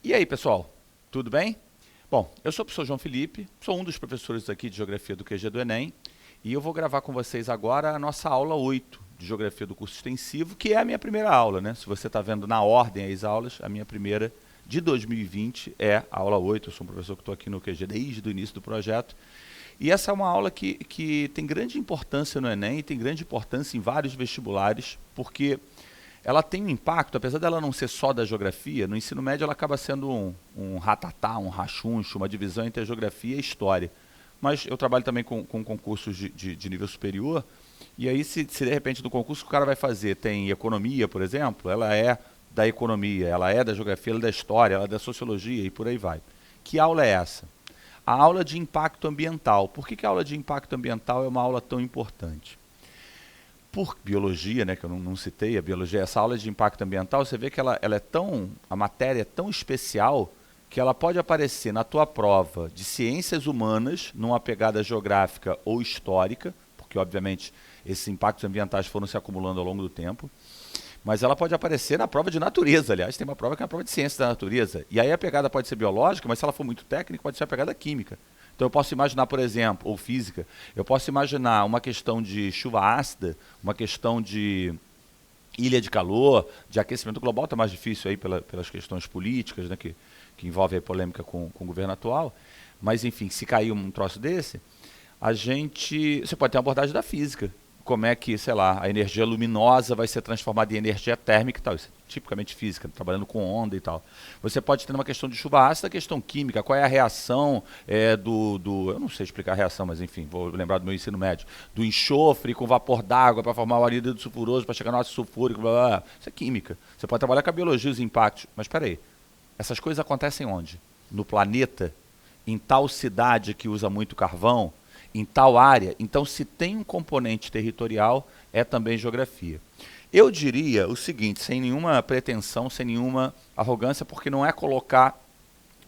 E aí, pessoal, tudo bem? Bom, eu sou o professor João Felipe, sou um dos professores aqui de Geografia do QG do Enem, e eu vou gravar com vocês agora a nossa aula 8 de Geografia do curso extensivo, que é a minha primeira aula, né? Se você está vendo na ordem as aulas, a minha primeira de 2020 é a aula 8. Eu sou um professor que estou aqui no QG desde o início do projeto. E essa é uma aula que tem grande importância no Enem, tem grande importância em vários vestibulares, porque ela tem um impacto, apesar dela não ser só da geografia, no ensino médio ela acaba sendo um ratatá, um rachuncho, uma divisão entre a geografia e a história. Mas eu trabalho também com concursos de nível superior, e aí se de repente no concurso que o cara vai fazer tem economia, por exemplo, ela é da economia, ela é da geografia, ela é da história, ela é da sociologia e por aí vai. Que aula é essa? A aula de impacto ambiental. Por que a aula de impacto ambiental é uma aula tão importante? Por biologia, né, que eu não citei, a biologia, essa aula de impacto ambiental, você vê que ela é tão, a matéria é tão especial que ela pode aparecer na tua prova de ciências humanas, numa pegada geográfica ou histórica, porque obviamente esses impactos ambientais foram se acumulando ao longo do tempo, mas ela pode aparecer na prova de natureza. Aliás, tem uma prova que é a prova de ciências da natureza, e aí a pegada pode ser biológica, mas se ela for muito técnica, pode ser a pegada química. Então eu posso imaginar, por exemplo, ou física, eu posso imaginar uma questão de chuva ácida, uma questão de ilha de calor, de aquecimento global, está mais difícil aí pelas questões políticas, né, que envolvem a polêmica com o governo atual. Mas, enfim, se cair um troço desse, você pode ter uma abordagem da física. Como é que, sei lá, a energia luminosa vai ser transformada em energia térmica e tal. Isso é tipicamente física, trabalhando com onda e tal. Você pode ter uma questão de chuva ácida, questão química, qual é a reação eu não sei explicar a reação, mas enfim, vou lembrar do meu ensino médio, do enxofre com vapor d'água para formar o anidro sulfuroso, para chegar no ácido sulfúrico, blá, blá, blá. Isso é química. Você pode trabalhar com a biologia, os impactos, mas espera aí, essas coisas acontecem onde? No planeta, em tal cidade que usa muito carvão, em tal área. Então, se tem um componente territorial, é também geografia. Eu diria o seguinte, sem nenhuma pretensão, sem nenhuma arrogância, porque não é colocar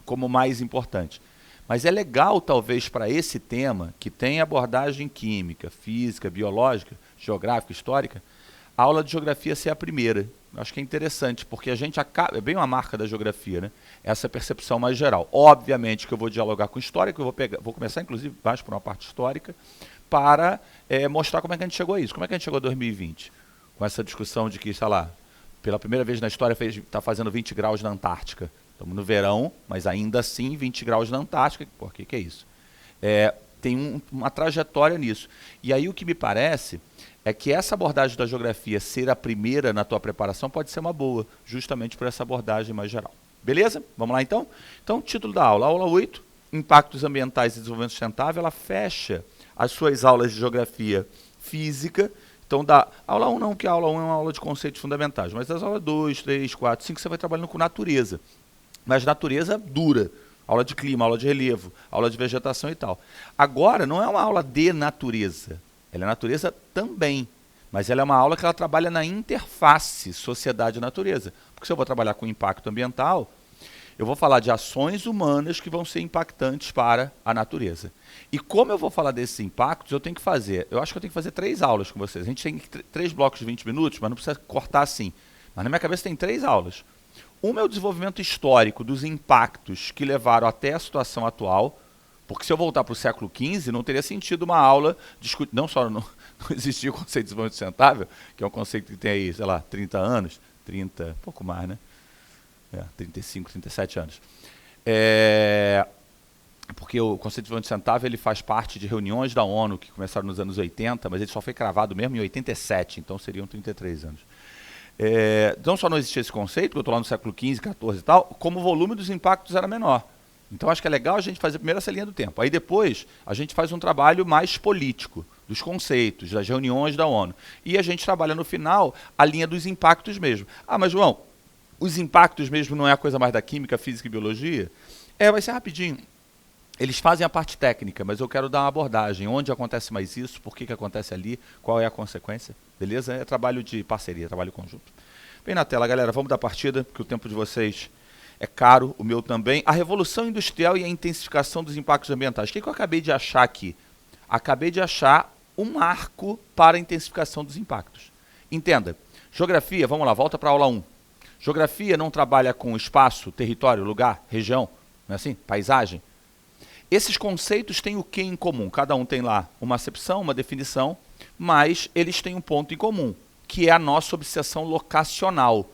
como mais importante. Mas é legal, talvez, para esse tema, que tem abordagem química, física, biológica, geográfica, histórica, a aula de geografia ser a primeira. Acho que é interessante, porque a gente acaba, é bem uma marca da geografia, né? Essa percepção mais geral. Obviamente que eu vou dialogar com história, que eu vou começar, inclusive, mais por uma parte histórica, para mostrar como é que a gente chegou a isso. Como é que a gente chegou a 2020? Com essa discussão de que, sei lá, pela primeira vez na história está fazendo 20 graus na Antártica. Estamos no verão, mas ainda assim 20 graus na Antártica. Por que é isso? Tem uma trajetória nisso. E aí o que me parece é que essa abordagem da geografia ser a primeira na tua preparação pode ser uma boa, justamente por essa abordagem mais geral. Beleza? Vamos lá então? Então, título da aula, aula 8, Impactos Ambientais e Desenvolvimento Sustentável, ela fecha as suas aulas de geografia física. Então, da aula 1 não, que a aula 1 é uma aula de conceitos fundamentais, mas das aulas 2, 3, 4, 5, você vai trabalhando com natureza. Mas natureza dura. Aula de clima, aula de relevo, aula de vegetação e tal. Agora, não é uma aula de natureza. Ela é natureza também, mas ela é uma aula que ela trabalha na interface sociedade-natureza. Porque se eu vou trabalhar com impacto ambiental, eu vou falar de ações humanas que vão ser impactantes para a natureza. E como eu vou falar desses impactos, eu tenho que fazer 3 aulas com vocês. A gente tem 3 blocos de 20 minutos, mas não precisa cortar assim. Mas na minha cabeça tem 3 aulas. Uma é o desenvolvimento histórico dos impactos que levaram até a situação atual, porque se eu voltar para o século XV, não teria sentido uma aula discutir. Não só não existia o conceito de desenvolvimento sustentável, que é um conceito que tem aí, sei lá, 30 anos, 30, pouco mais, né? 35, 37 anos. Porque o conceito de desenvolvimento sustentável ele faz parte de reuniões da ONU que começaram nos anos 80, mas ele só foi cravado mesmo em 87, então seriam 33 anos. Não só não existia esse conceito, que eu estou lá no século XV, XIV e tal, como o volume dos impactos era menor. Então acho que é legal a gente fazer primeiro essa linha do tempo. Aí depois a gente faz um trabalho mais político, dos conceitos, das reuniões da ONU. E a gente trabalha no final a linha dos impactos mesmo. Ah, mas João, os impactos mesmo não é a coisa mais da química, física e biologia? Vai ser rapidinho. Eles fazem a parte técnica, mas eu quero dar uma abordagem. Onde acontece mais isso? Por que acontece ali? Qual é a consequência? Beleza? É trabalho de parceria, trabalho conjunto. Vem na tela, galera. Vamos dar partida, porque o tempo de vocês é caro, o meu também. A Revolução Industrial e a intensificação dos impactos ambientais. O que eu acabei de achar aqui? Acabei de achar um marco para a intensificação dos impactos. Entenda. Geografia, vamos lá, volta para a aula 1. Geografia não trabalha com espaço, território, lugar, região, não é assim? Paisagem. Esses conceitos têm o que em comum? Cada um tem lá uma acepção, uma definição, mas eles têm um ponto em comum, que é a nossa obsessão locacional.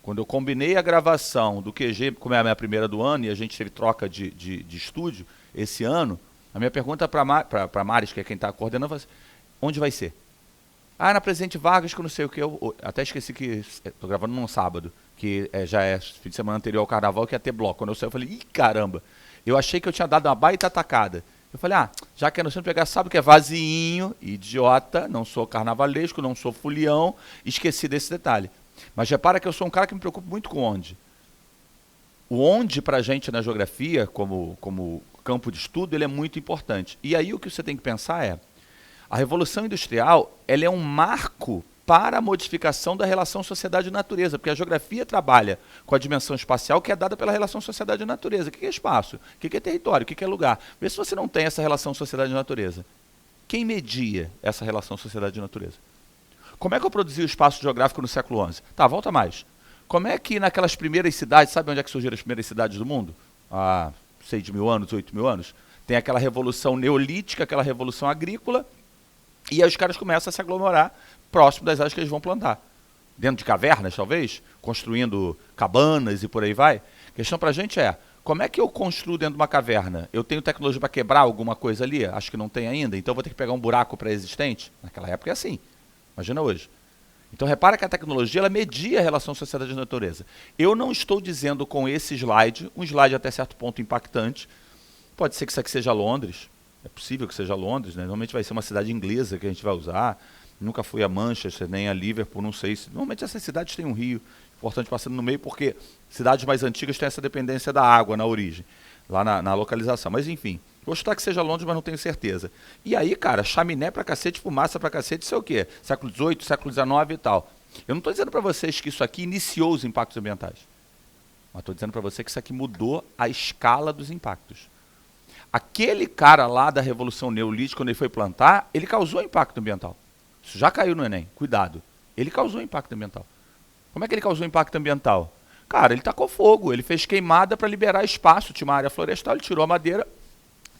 Quando eu combinei a gravação do QG, como é a minha primeira do ano, e a gente teve troca de estúdio esse ano, a minha pergunta para Maris, que é quem está coordenando, foi assim, onde vai ser? Ah, na Presidente Vargas, que eu não sei o que. Eu até esqueci que estou gravando num sábado, que já é fim de semana anterior ao carnaval, que ia ter bloco. Quando eu saí, eu falei, ih, caramba. Eu achei que eu tinha dado uma baita atacada. Eu falei, já que é no centro pegar, sabe que é vazinho, idiota, não sou carnavalesco, não sou fulião, esqueci desse detalhe. Mas repara que eu sou um cara que me preocupa muito com onde. O onde para a gente na geografia, como campo de estudo, ele é muito importante. E aí o que você tem que pensar é, a Revolução Industrial ela é um marco para a modificação da relação sociedade-natureza, porque a geografia trabalha com a dimensão espacial que é dada pela relação sociedade-natureza. O que é espaço? O que é território? O que é lugar? Vê se você não tem essa relação sociedade-natureza. Quem media essa relação sociedade-natureza? Como é que eu produzi o espaço geográfico no século XI? Tá, volta mais. Como é que naquelas primeiras cidades, sabe onde é que surgiram as primeiras cidades do mundo? Há 6.000 anos, 8.000 anos? Tem aquela revolução neolítica, aquela revolução agrícola, e aí os caras começam a se aglomerar próximo das áreas que eles vão plantar. Dentro de cavernas, talvez, construindo cabanas e por aí vai. A questão para a gente é, como é que eu construo dentro de uma caverna? Eu tenho tecnologia para quebrar alguma coisa ali? Acho que não tem ainda, então vou ter que pegar um buraco pré-existente? Naquela época é assim, imagina hoje. Então repara que a tecnologia ela media a relação sociedade e natureza. Eu não estou dizendo com esse slide, um slide até certo ponto impactante, pode ser que isso aqui seja Londres, é possível que seja Londres, né? Normalmente vai ser uma cidade inglesa que a gente vai usar, nunca fui a Manchester, nem a Liverpool, não sei. Normalmente essas cidades têm um rio importante passando no meio, porque cidades mais antigas têm essa dependência da água na origem, lá na localização. Mas enfim, vou chutar que seja Londres, mas não tenho certeza. E aí, cara, chaminé pra cacete, fumaça pra cacete, isso é o quê? Século XVIII, século XIX e tal. Eu não estou dizendo para vocês que isso aqui iniciou os impactos ambientais, mas estou dizendo para você que isso aqui mudou a escala dos impactos. Aquele cara lá da Revolução Neolítica, quando ele foi plantar, ele causou impacto ambiental. Isso já caiu no Enem, cuidado. Ele causou impacto ambiental. Como é que ele causou impacto ambiental? Cara, ele tacou fogo, ele fez queimada para liberar espaço, tinha uma área florestal, ele tirou a madeira,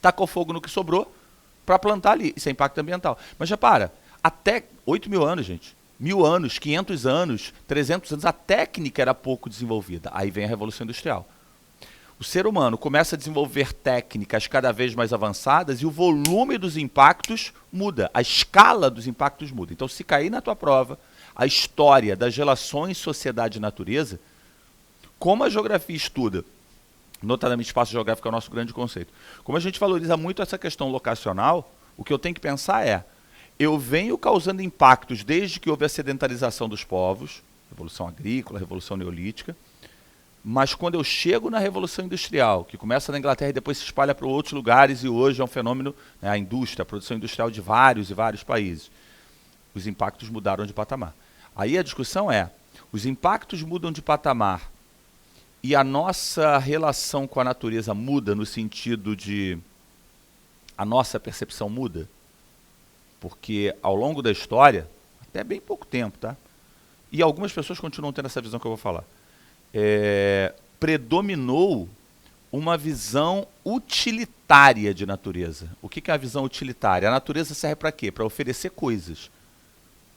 tacou fogo no que sobrou para plantar ali. Isso é impacto ambiental. Mas repara, até 8.000 anos, gente, 1.000 anos, 500 anos, 300 anos, a técnica era pouco desenvolvida. Aí vem a Revolução Industrial. O ser humano começa a desenvolver técnicas cada vez mais avançadas e o volume dos impactos muda, a escala dos impactos muda. Então, se cair na tua prova a história das relações sociedade e natureza, como a geografia estuda, notadamente espaço geográfico é o nosso grande conceito, como a gente valoriza muito essa questão locacional, o que eu tenho que pensar é, eu venho causando impactos desde que houve a sedentarização dos povos, revolução agrícola, revolução neolítica, mas quando eu chego na Revolução Industrial, que começa na Inglaterra e depois se espalha para outros lugares e hoje é um fenômeno, né, a indústria, a produção industrial de vários e vários países, os impactos mudaram de patamar. Aí a discussão é, os impactos mudam de patamar e a nossa relação com a natureza muda no sentido de a nossa percepção muda? Porque ao longo da história, até bem pouco tempo, tá? E algumas pessoas continuam tendo essa visão que eu vou falar. Predominou uma visão utilitária de natureza. O que é a visão utilitária? A natureza serve para quê? Para oferecer coisas.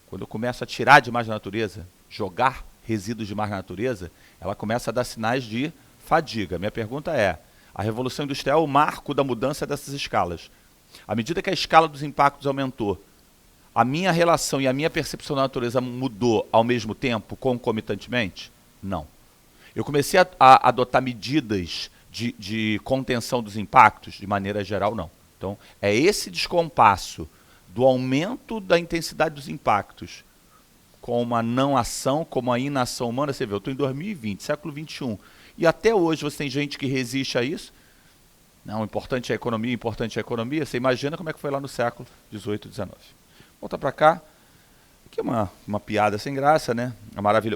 Quando eu começo a tirar demais da natureza, jogar resíduos demais na natureza, ela começa a dar sinais de fadiga. Minha pergunta é, a Revolução Industrial é o marco da mudança dessas escalas. À medida que a escala dos impactos aumentou, a minha relação e a minha percepção da natureza mudou ao mesmo tempo, concomitantemente? Não. Eu comecei a adotar medidas de contenção dos impactos, de maneira geral, não. Então, é esse descompasso do aumento da intensidade dos impactos com uma não ação, como a inação humana. Você vê, eu estou em 2020, século XXI, e até hoje você tem gente que resiste a isso. Não, importante é a economia, importante é a economia. Você imagina como é que foi lá no século XVIII, XIX. Volta para cá. Que é uma piada sem graça, né?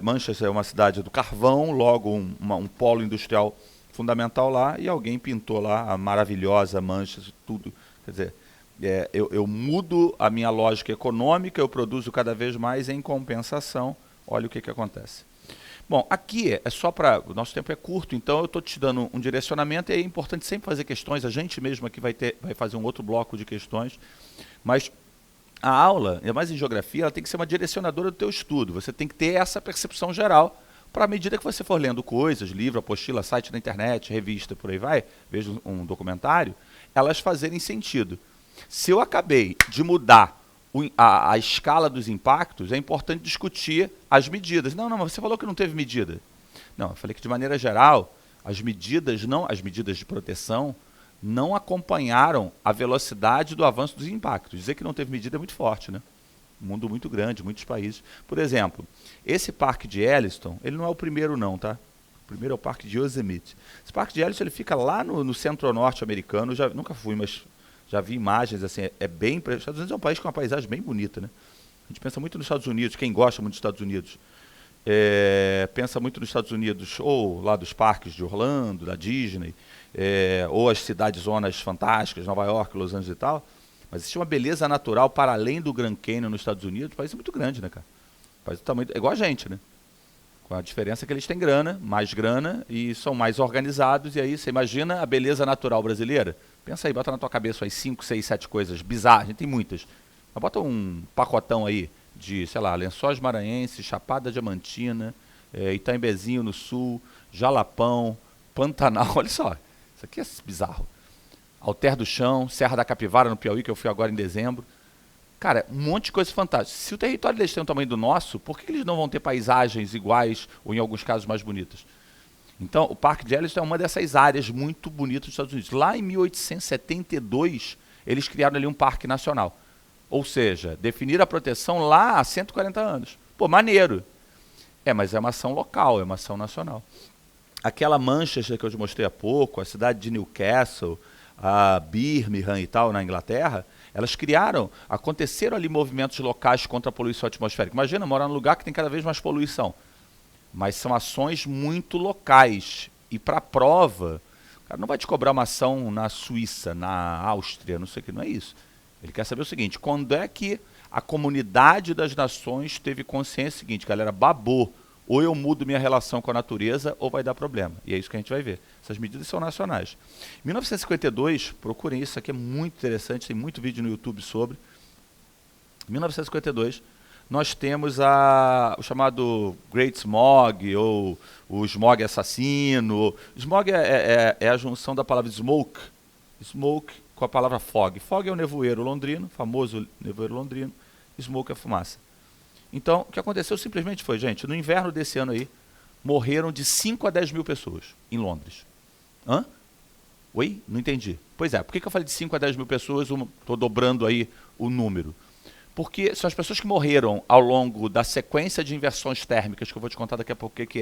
Manchester é uma cidade do carvão, logo um polo industrial fundamental lá, e alguém pintou lá a maravilhosa Manchester, tudo. Quer dizer, eu mudo a minha lógica econômica, eu produzo cada vez mais em compensação, olha o que acontece. Bom, aqui é só para... O nosso tempo é curto, então eu estou te dando um direcionamento e é importante sempre fazer questões. A gente mesmo aqui vai fazer um outro bloco de questões, mas a aula, ainda mais em geografia, ela tem que ser uma direcionadora do teu estudo. Você tem que ter essa percepção geral para, à medida que você for lendo coisas, livro, apostila, site na internet, revista, por aí vai, veja um documentário, elas fazerem sentido. Se eu acabei de mudar a escala dos impactos, é importante discutir as medidas. Não, mas você falou que não teve medida. Não, eu falei que de maneira geral, as medidas de proteção não acompanharam a velocidade do avanço dos impactos. Dizer que não teve medida é muito forte, né? Um mundo muito grande, muitos países. Por exemplo, esse parque de Yellowstone, ele não é o primeiro não, tá? O primeiro é o parque de Yosemite. Esse parque de Yellowstone, ele fica lá no centro-norte americano. Eu nunca fui, mas já vi imagens, assim, é bem... Os Estados Unidos é um país com uma paisagem bem bonita, né? A gente pensa muito nos Estados Unidos, quem gosta muito dos Estados Unidos, pensa muito nos Estados Unidos, ou lá dos parques de Orlando, da Disney, ou as cidades, zonas fantásticas, Nova York, Los Angeles e tal, mas existe uma beleza natural para além do Grand Canyon nos Estados Unidos. O país é muito grande, né, cara? O país é, tamanho, é igual a gente, né? Com a diferença que eles têm grana, mais grana, e são mais organizados, e aí você imagina a beleza natural brasileira? Pensa aí, bota na tua cabeça aí 5, 6, 7 coisas bizarras, a gente tem muitas. Mas bota um pacotão aí de, sei lá, Lençóis Maranhenses, Chapada Diamantina, Itaimbezinho no sul, Jalapão, Pantanal, olha só, isso aqui é bizarro. Alter do Chão, Serra da Capivara no Piauí, que eu fui agora em dezembro. Cara, um monte de coisa fantástica. Se o território deles tem o tamanho do nosso, por que eles não vão ter paisagens iguais ou, em alguns casos, mais bonitas? Então, o Parque de Yellowstone é uma dessas áreas muito bonitas dos Estados Unidos. Lá em 1872, eles criaram ali um parque nacional. Ou seja, definiram a proteção lá há 140 anos. Pô, maneiro. Mas é uma ação local, é uma ação nacional. Aquela Manchester que eu te mostrei há pouco, a cidade de Newcastle, a Birmingham e tal, na Inglaterra, elas aconteceram ali movimentos locais contra a poluição atmosférica. Imagina, morar num lugar que tem cada vez mais poluição. Mas são ações muito locais. E para a prova, o cara não vai te cobrar uma ação na Suíça, na Áustria, não sei o que, não é isso. Ele quer saber o seguinte, quando é que a comunidade das nações teve consciência seguinte, galera, babou, ou eu mudo minha relação com a natureza, ou vai dar problema. E é isso que a gente vai ver. Essas medidas são nacionais. Em 1952, procurem isso aqui, é muito interessante, tem muito vídeo no YouTube sobre. Em 1952, nós temos o chamado Great Smog, ou o smog assassino. Smog é a junção da palavra smoke com a palavra fog. Fog é o nevoeiro londrino, famoso nevoeiro londrino, smoke é a fumaça. Então, o que aconteceu simplesmente foi, gente, no inverno desse ano aí, morreram de 5 a 10 mil pessoas em Londres. Hã? Oi? Não entendi. Pois é, por que eu falei de 5 a 10 mil pessoas? Estou dobrando aí o número. Porque são as pessoas que morreram ao longo da sequência de inversões térmicas, que eu vou te contar daqui a pouco o que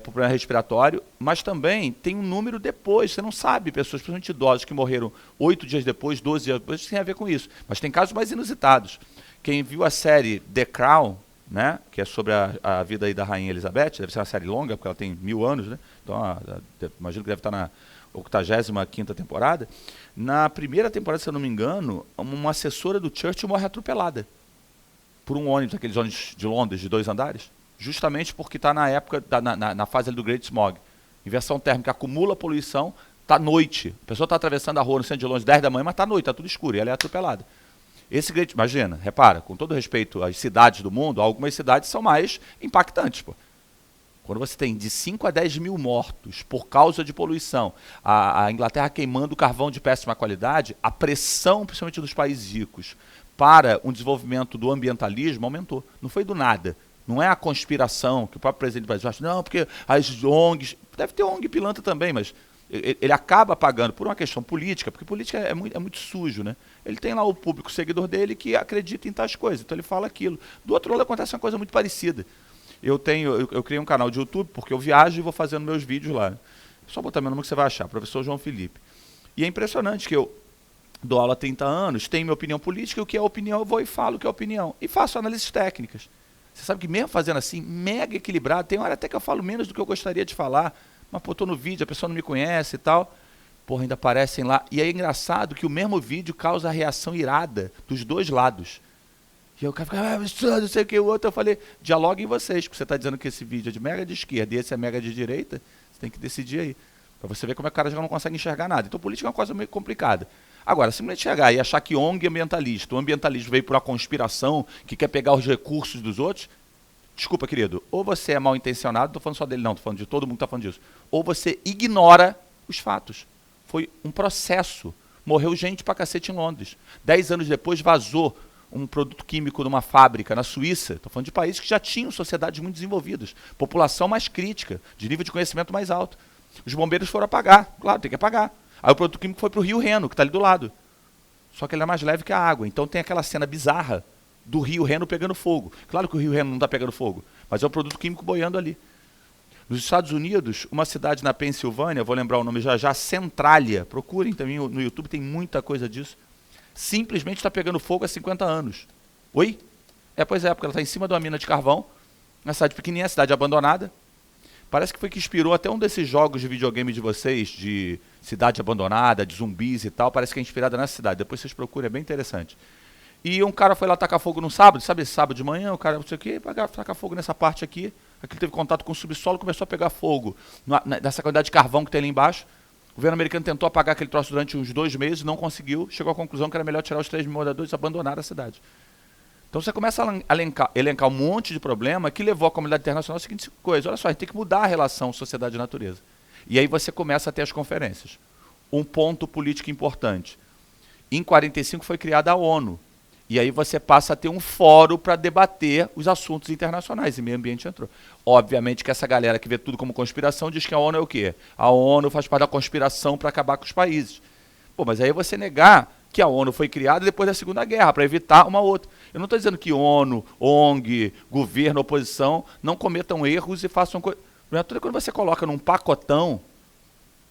por problema respiratório, mas também tem um número depois, você não sabe, pessoas, principalmente idosos, que morreram 8 dias depois, 12 dias depois, tem a ver com isso. Mas tem casos mais inusitados. Quem viu a série The Crown, né, que é sobre a vida aí da Rainha Elizabeth, deve ser uma série longa, porque ela tem 1000 anos, né? Então, imagino que deve estar na 85ª temporada. Na primeira temporada, se eu não me engano, uma assessora do Churchill morre atropelada por um ônibus, aqueles ônibus de Londres, de 2 andares, justamente porque está na época, na fase do Great Smog. Inversão térmica acumula poluição, está noite. A pessoa está atravessando a rua no centro de Londres, 10 da manhã, mas está noite, está tudo escuro, e ela é atropelada. Imagina, repara, com todo respeito às cidades do mundo, algumas cidades são mais impactantes, pô. Quando você tem de 5 a 10 mil mortos por causa de poluição, a Inglaterra queimando carvão de péssima qualidade, a pressão, principalmente dos países ricos, para um desenvolvimento do ambientalismo aumentou. Não foi do nada. Não é a conspiração que o próprio presidente do Brasil acha, não, porque as ONGs... Deve ter ONG pilantra também, mas ele acaba pagando por uma questão política, porque política é muito sujo, né? Ele tem lá o público seguidor dele que acredita em tais coisas, então ele fala aquilo. Do outro lado acontece uma coisa muito parecida. Eu criei um canal de YouTube, porque eu viajo e vou fazendo meus vídeos lá. É só botar meu nome que você vai achar, professor João Felipe. E é impressionante que eu dou aula há 30 anos, tenho minha opinião política, e o que é opinião eu vou e falo o que é opinião. E faço análises técnicas. Você sabe que mesmo fazendo assim, mega equilibrado, tem hora até que eu falo menos do que eu gostaria de falar, mas pô, tô no vídeo, a pessoa não me conhece e tal, porra, ainda aparecem lá. E é engraçado que o mesmo vídeo causa a reação irada dos dois lados. E aí o cara fica, absurdo, não sei o que, o outro. Eu falei, dialoguem vocês, porque você está dizendo que esse vídeo é de mega de esquerda e esse é mega de direita, você tem que decidir aí. Para você ver como é que o cara já não consegue enxergar nada. Então política é uma coisa meio complicada. Agora, simplesmente chegar e achar que ONG é ambientalista, o ambientalismo veio por uma conspiração que quer pegar os recursos dos outros, desculpa, querido, ou você é mal intencionado, não estou falando só dele não, estou falando de todo mundo que está falando disso, ou você ignora os fatos. Foi um processo. Morreu gente pra cacete em Londres. 10 anos depois vazou um produto químico numa fábrica na Suíça. Estou falando de países que já tinham sociedades muito desenvolvidas, população mais crítica, de nível de conhecimento mais alto. Os bombeiros foram apagar, claro, tem que apagar. Aí o produto químico foi para o rio Reno, que está ali do lado. Só que ele é mais leve que a água. Então tem aquela cena bizarra do rio Reno pegando fogo. Claro que o rio Reno não está pegando fogo, mas é um produto químico boiando ali. Nos Estados Unidos, uma cidade na Pensilvânia, vou lembrar o nome já, Centralia, procurem também no YouTube, tem muita coisa disso, simplesmente está pegando fogo há 50 anos. Oi? Pois é, porque ela está em cima de uma mina de carvão, uma cidade pequenininha, cidade abandonada. Parece que foi que inspirou até um desses jogos de videogame de vocês, de cidade abandonada, de zumbis e tal, parece que é inspirada nessa cidade. Depois vocês procurem, é bem interessante. E um cara foi lá tacar fogo no sábado, sabe esse sábado de manhã, o cara não sei o quê, tacar fogo nessa parte aqui. Aqui teve contato com o subsolo, começou a pegar fogo nessa quantidade de carvão que tem ali embaixo. O governo americano tentou apagar aquele troço durante uns 2 meses, não conseguiu, chegou à conclusão que era melhor tirar os 3 mil moradores e abandonar a cidade. Então você começa a elencar um monte de problema que levou a comunidade internacional à seguinte coisa: olha só, a gente tem que mudar a relação sociedade e natureza. E aí você começa a ter as conferências. Um ponto político importante. Em 1945 foi criada a ONU. E aí você passa a ter um fórum para debater os assuntos internacionais, e meio ambiente entrou. Obviamente que essa galera que vê tudo como conspiração diz que a ONU é o quê? A ONU faz parte da conspiração para acabar com os países. Pô, mas aí você negar que a ONU foi criada depois da Segunda Guerra, para evitar uma outra. Eu não estou dizendo que ONU, ONG, governo, oposição não cometam erros e façam coisas. Quando você coloca num pacotão,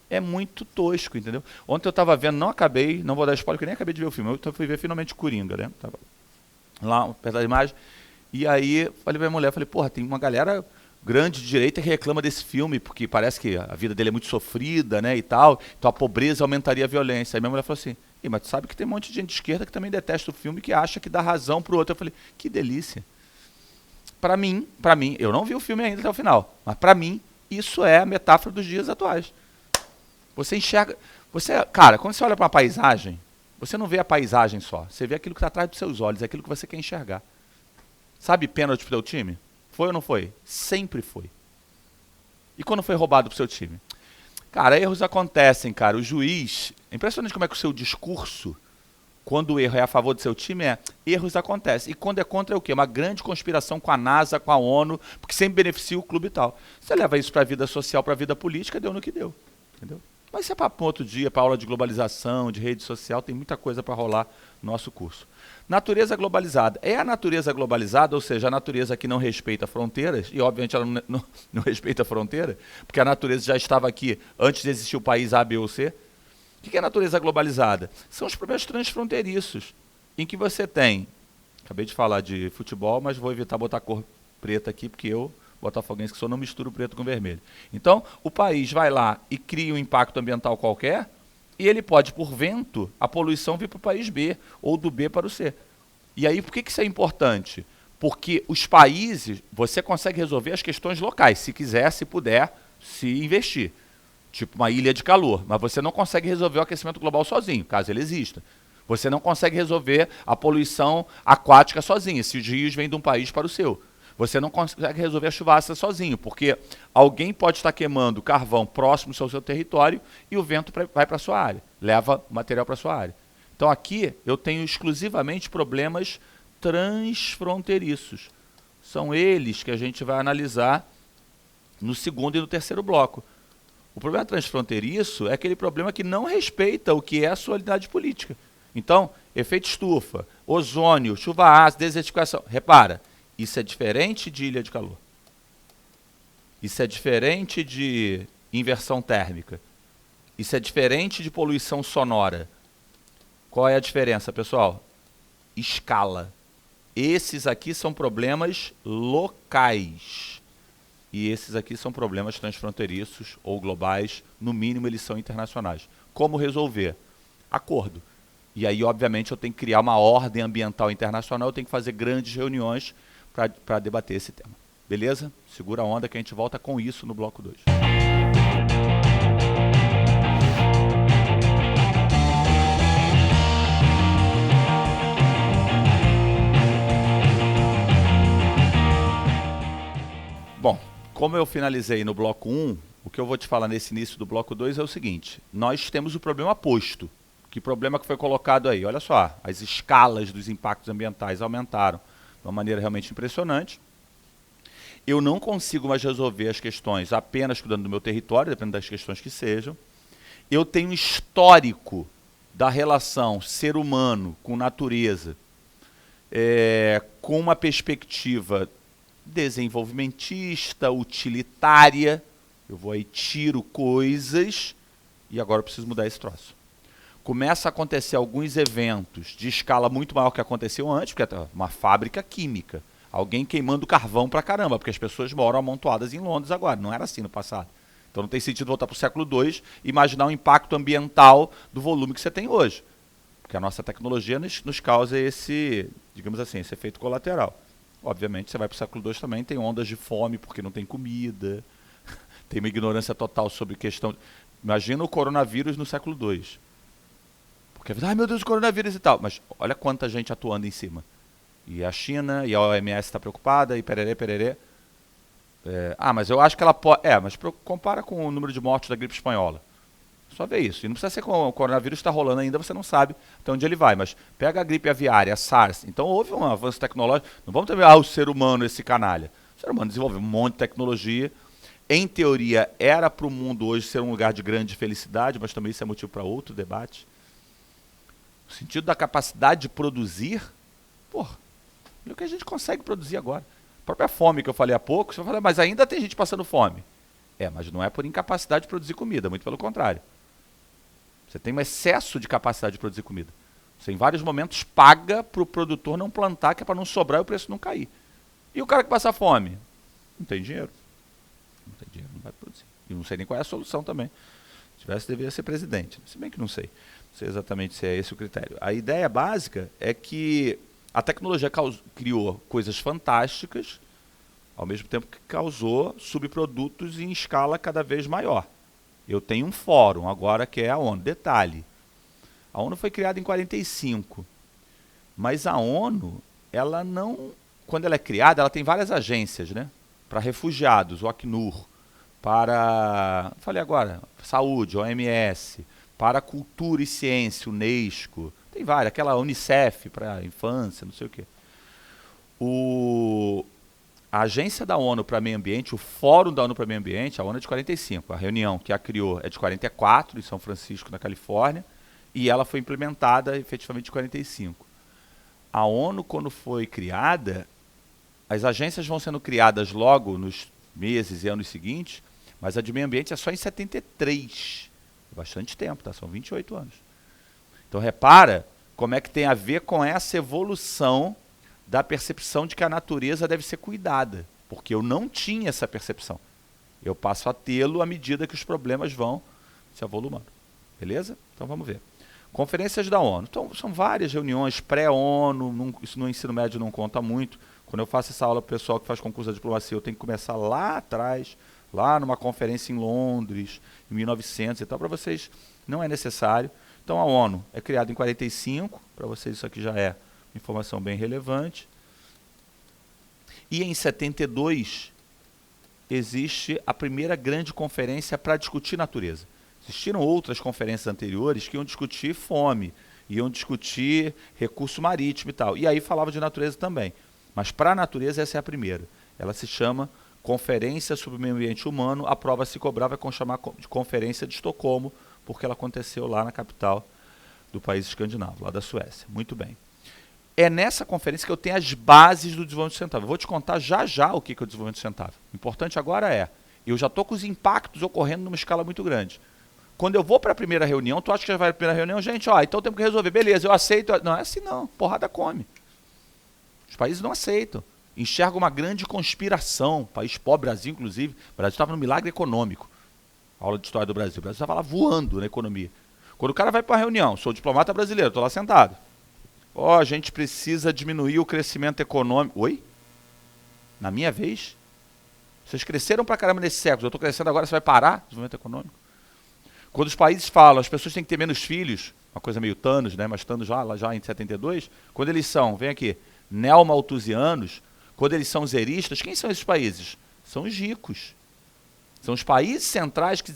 é muito tosco, entendeu? Ontem eu estava vendo, não acabei, não vou dar spoiler, porque nem acabei de ver o filme, eu fui ver finalmente Coringa, né? Tava lá, perto da imagem, e aí falei pra minha mulher, falei, porra, tem uma galera grande de direita que reclama desse filme, porque parece que a vida dele é muito sofrida, né, e tal, então a pobreza aumentaria a violência. Aí minha mulher falou assim, mas tu sabe que tem um monte de gente de esquerda que também detesta o filme, que acha que dá razão pro outro. Eu falei, que delícia. Pra mim, eu não vi o filme ainda até o final, mas pra mim, isso é a metáfora dos dias atuais. Você enxerga... Cara, quando você olha para uma paisagem, você não vê a paisagem só. Você vê aquilo que está atrás dos seus olhos, aquilo que você quer enxergar. Sabe pênalti pro teu time? Foi ou não foi? Sempre foi. E quando foi roubado pro seu time? Cara, erros acontecem, cara. O juiz... É impressionante como é que o seu discurso, quando o erro é a favor do seu time, erros acontecem. E quando é contra é o quê? Uma grande conspiração com a NASA, com a ONU, porque sempre beneficia o clube e tal. Você leva isso para a vida social, para a vida política, deu no que deu. Entendeu? Mas isso é para outro dia, para aula de globalização, de rede social, tem muita coisa para rolar no nosso curso. Natureza globalizada. É a natureza globalizada, ou seja, a natureza que não respeita fronteiras, e obviamente ela não respeita fronteira, porque a natureza já estava aqui antes de existir o país A, B ou C. O que é a natureza globalizada? São os problemas transfronteiriços, em que você tem, acabei de falar de futebol, mas vou evitar botar cor preta aqui, porque eu, botafoguense que sou, não misturo preto com vermelho. Então, o país vai lá e cria um impacto ambiental qualquer, e ele pode, por vento, a poluição vir para o país B, ou do B para o C. E aí, por que isso é importante? Porque os países, você consegue resolver as questões locais, se quiser, se puder, se investir. Tipo uma ilha de calor, mas você não consegue resolver o aquecimento global sozinho, caso ele exista. Você não consegue resolver a poluição aquática sozinho, se os rios vêm de um país para o seu. Você não consegue resolver a chuva ácida sozinho, porque alguém pode estar queimando carvão próximo ao seu território e o vento vai para a sua área, leva o material para a sua área. Então aqui eu tenho exclusivamente problemas transfronteiriços. São eles que a gente vai analisar no segundo e no terceiro bloco. O problema transfronteiriço é aquele problema que não respeita o que é a sua unidade política. Então, efeito estufa, ozônio, chuva ácida, desertificação. Repara, isso é diferente de ilha de calor. Isso é diferente de inversão térmica. Isso é diferente de poluição sonora. Qual é a diferença, pessoal? Escala. Esses aqui são problemas locais. E esses aqui são problemas transfronteiriços ou globais. No mínimo, eles são internacionais. Como resolver? Acordo. E aí, obviamente, eu tenho que criar uma ordem ambiental internacional, eu tenho que fazer grandes reuniões para debater esse tema. Beleza? Segura a onda que a gente volta com isso no bloco 2. Bom, como eu finalizei no bloco 1, o que eu vou te falar nesse início do bloco 2 é o seguinte: nós temos o problema posto. Que problema que foi colocado aí? Olha só, as escalas dos impactos ambientais aumentaram de uma maneira realmente impressionante. Eu não consigo mais resolver as questões apenas cuidando do meu território, dependendo das questões que sejam. Eu tenho um histórico da relação ser humano com natureza, com uma perspectiva desenvolvimentista, utilitária. Eu vou aí, tiro coisas e agora eu preciso mudar esse troço. Começa a acontecer alguns eventos de escala muito maior que aconteceu antes, porque é uma fábrica química. Alguém queimando carvão pra caramba, porque as pessoas moram amontoadas em Londres agora. Não era assim no passado. Então não tem sentido voltar para o século II e imaginar o impacto ambiental do volume que você tem hoje. Porque a nossa tecnologia nos causa esse, digamos assim, esse efeito colateral. Obviamente, você vai para o século II também, tem ondas de fome porque não tem comida, tem uma ignorância total sobre questão... Imagina o coronavírus no século II. Porque, ai meu Deus, o coronavírus e tal. Mas olha quanta gente atuando em cima. E a China, e a OMS está preocupada, e pererê. Mas eu acho que ela pode... mas compara com o número de mortes da gripe espanhola. Só vê isso. E não precisa ser com o coronavírus está rolando ainda, você não sabe até onde ele vai. Mas pega a gripe aviária, a SARS. Então houve um avanço tecnológico. Não vamos ter o ser humano, esse canalha. O ser humano desenvolveu um monte de tecnologia. Em teoria, era para o mundo hoje ser um lugar de grande felicidade, mas também isso é motivo para outro debate. O sentido da capacidade de produzir, olha o que a gente consegue produzir agora. A própria fome que eu falei há pouco, você vai falar, mas ainda tem gente passando fome. Mas não é por incapacidade de produzir comida, muito pelo contrário. Você tem um excesso de capacidade de produzir comida. Você, em vários momentos, paga para o produtor não plantar, que é para não sobrar e o preço não cair. E o cara que passa fome? Não tem dinheiro. Não tem dinheiro, não vai produzir. E não sei nem qual é a solução também. Se tivesse, deveria ser presidente. Se bem que não sei. Não sei exatamente se é esse o critério. A ideia básica é que a tecnologia criou coisas fantásticas, ao mesmo tempo que causou subprodutos em escala cada vez maior. Eu tenho um fórum agora que é a ONU. Detalhe, a ONU foi criada em 1945, mas a ONU, ela não, quando ela é criada, ela tem várias agências, né? Para refugiados, o Acnur, para, falei agora, saúde, OMS, para cultura e ciência, Unesco, tem várias, aquela Unicef para infância, não sei o quê. A agência da ONU para meio ambiente, o Fórum da ONU para meio ambiente, a ONU é de 45, a reunião que a criou é de 44, em São Francisco, na Califórnia, e ela foi implementada efetivamente em 45. A ONU, quando foi criada, as agências vão sendo criadas logo nos meses e anos seguintes, mas a de meio ambiente é só em 73. Bastante tempo, tá? São 28 anos. Então repara como é que tem a ver com essa evolução da percepção de que a natureza deve ser cuidada, porque eu não tinha essa percepção. Eu passo a tê-lo à medida que os problemas vão se avolumando. Beleza? Então vamos ver. Conferências da ONU. Então são várias reuniões pré-ONU, isso no ensino médio não conta muito. Quando eu faço essa aula para o pessoal que faz concurso de diplomacia, eu tenho que começar lá atrás, lá numa conferência em Londres, em 1900 e tal, para vocês não é necessário. Então a ONU é criada em 45, para vocês isso aqui já é informação bem relevante. E em 72 existe a primeira grande conferência para discutir natureza. Existiram outras conferências anteriores que iam discutir fome, iam discutir recurso marítimo e tal. E aí falava de natureza também. Mas para a natureza essa é a primeira. Ela se chama Conferência sobre o Meio Ambiente Humano. A prova se cobrava com chamar de Conferência de Estocolmo, porque ela aconteceu lá na capital do país escandinavo, lá da Suécia. Muito bem. É nessa conferência que eu tenho as bases do desenvolvimento sustentável. Eu vou te contar já o que é o desenvolvimento sustentável. O importante agora eu já estou com os impactos ocorrendo numa escala muito grande. Quando eu vou para a primeira reunião, tu acha que já vai para a primeira reunião? Gente, então temos que resolver. Beleza, eu aceito. Não é assim não, porrada come. Os países não aceitam. Enxergam uma grande conspiração. País pobre, Brasil inclusive. O Brasil estava no milagre econômico. Aula de história do Brasil. O Brasil estava lá voando na economia. Quando o cara vai para uma reunião, sou diplomata brasileiro, estou lá sentado. A gente precisa diminuir o crescimento econômico. Oi? Na minha vez? Vocês cresceram pra caramba nesse século, eu estou crescendo agora, você vai parar o desenvolvimento econômico? Quando os países falam, as pessoas têm que ter menos filhos, uma coisa meio Thanos, né? Mas Thanos já em 72, quando eles são, vem aqui, neomalthusianos, quando eles são zeristas, quem são esses países? São os ricos. São os países centrais que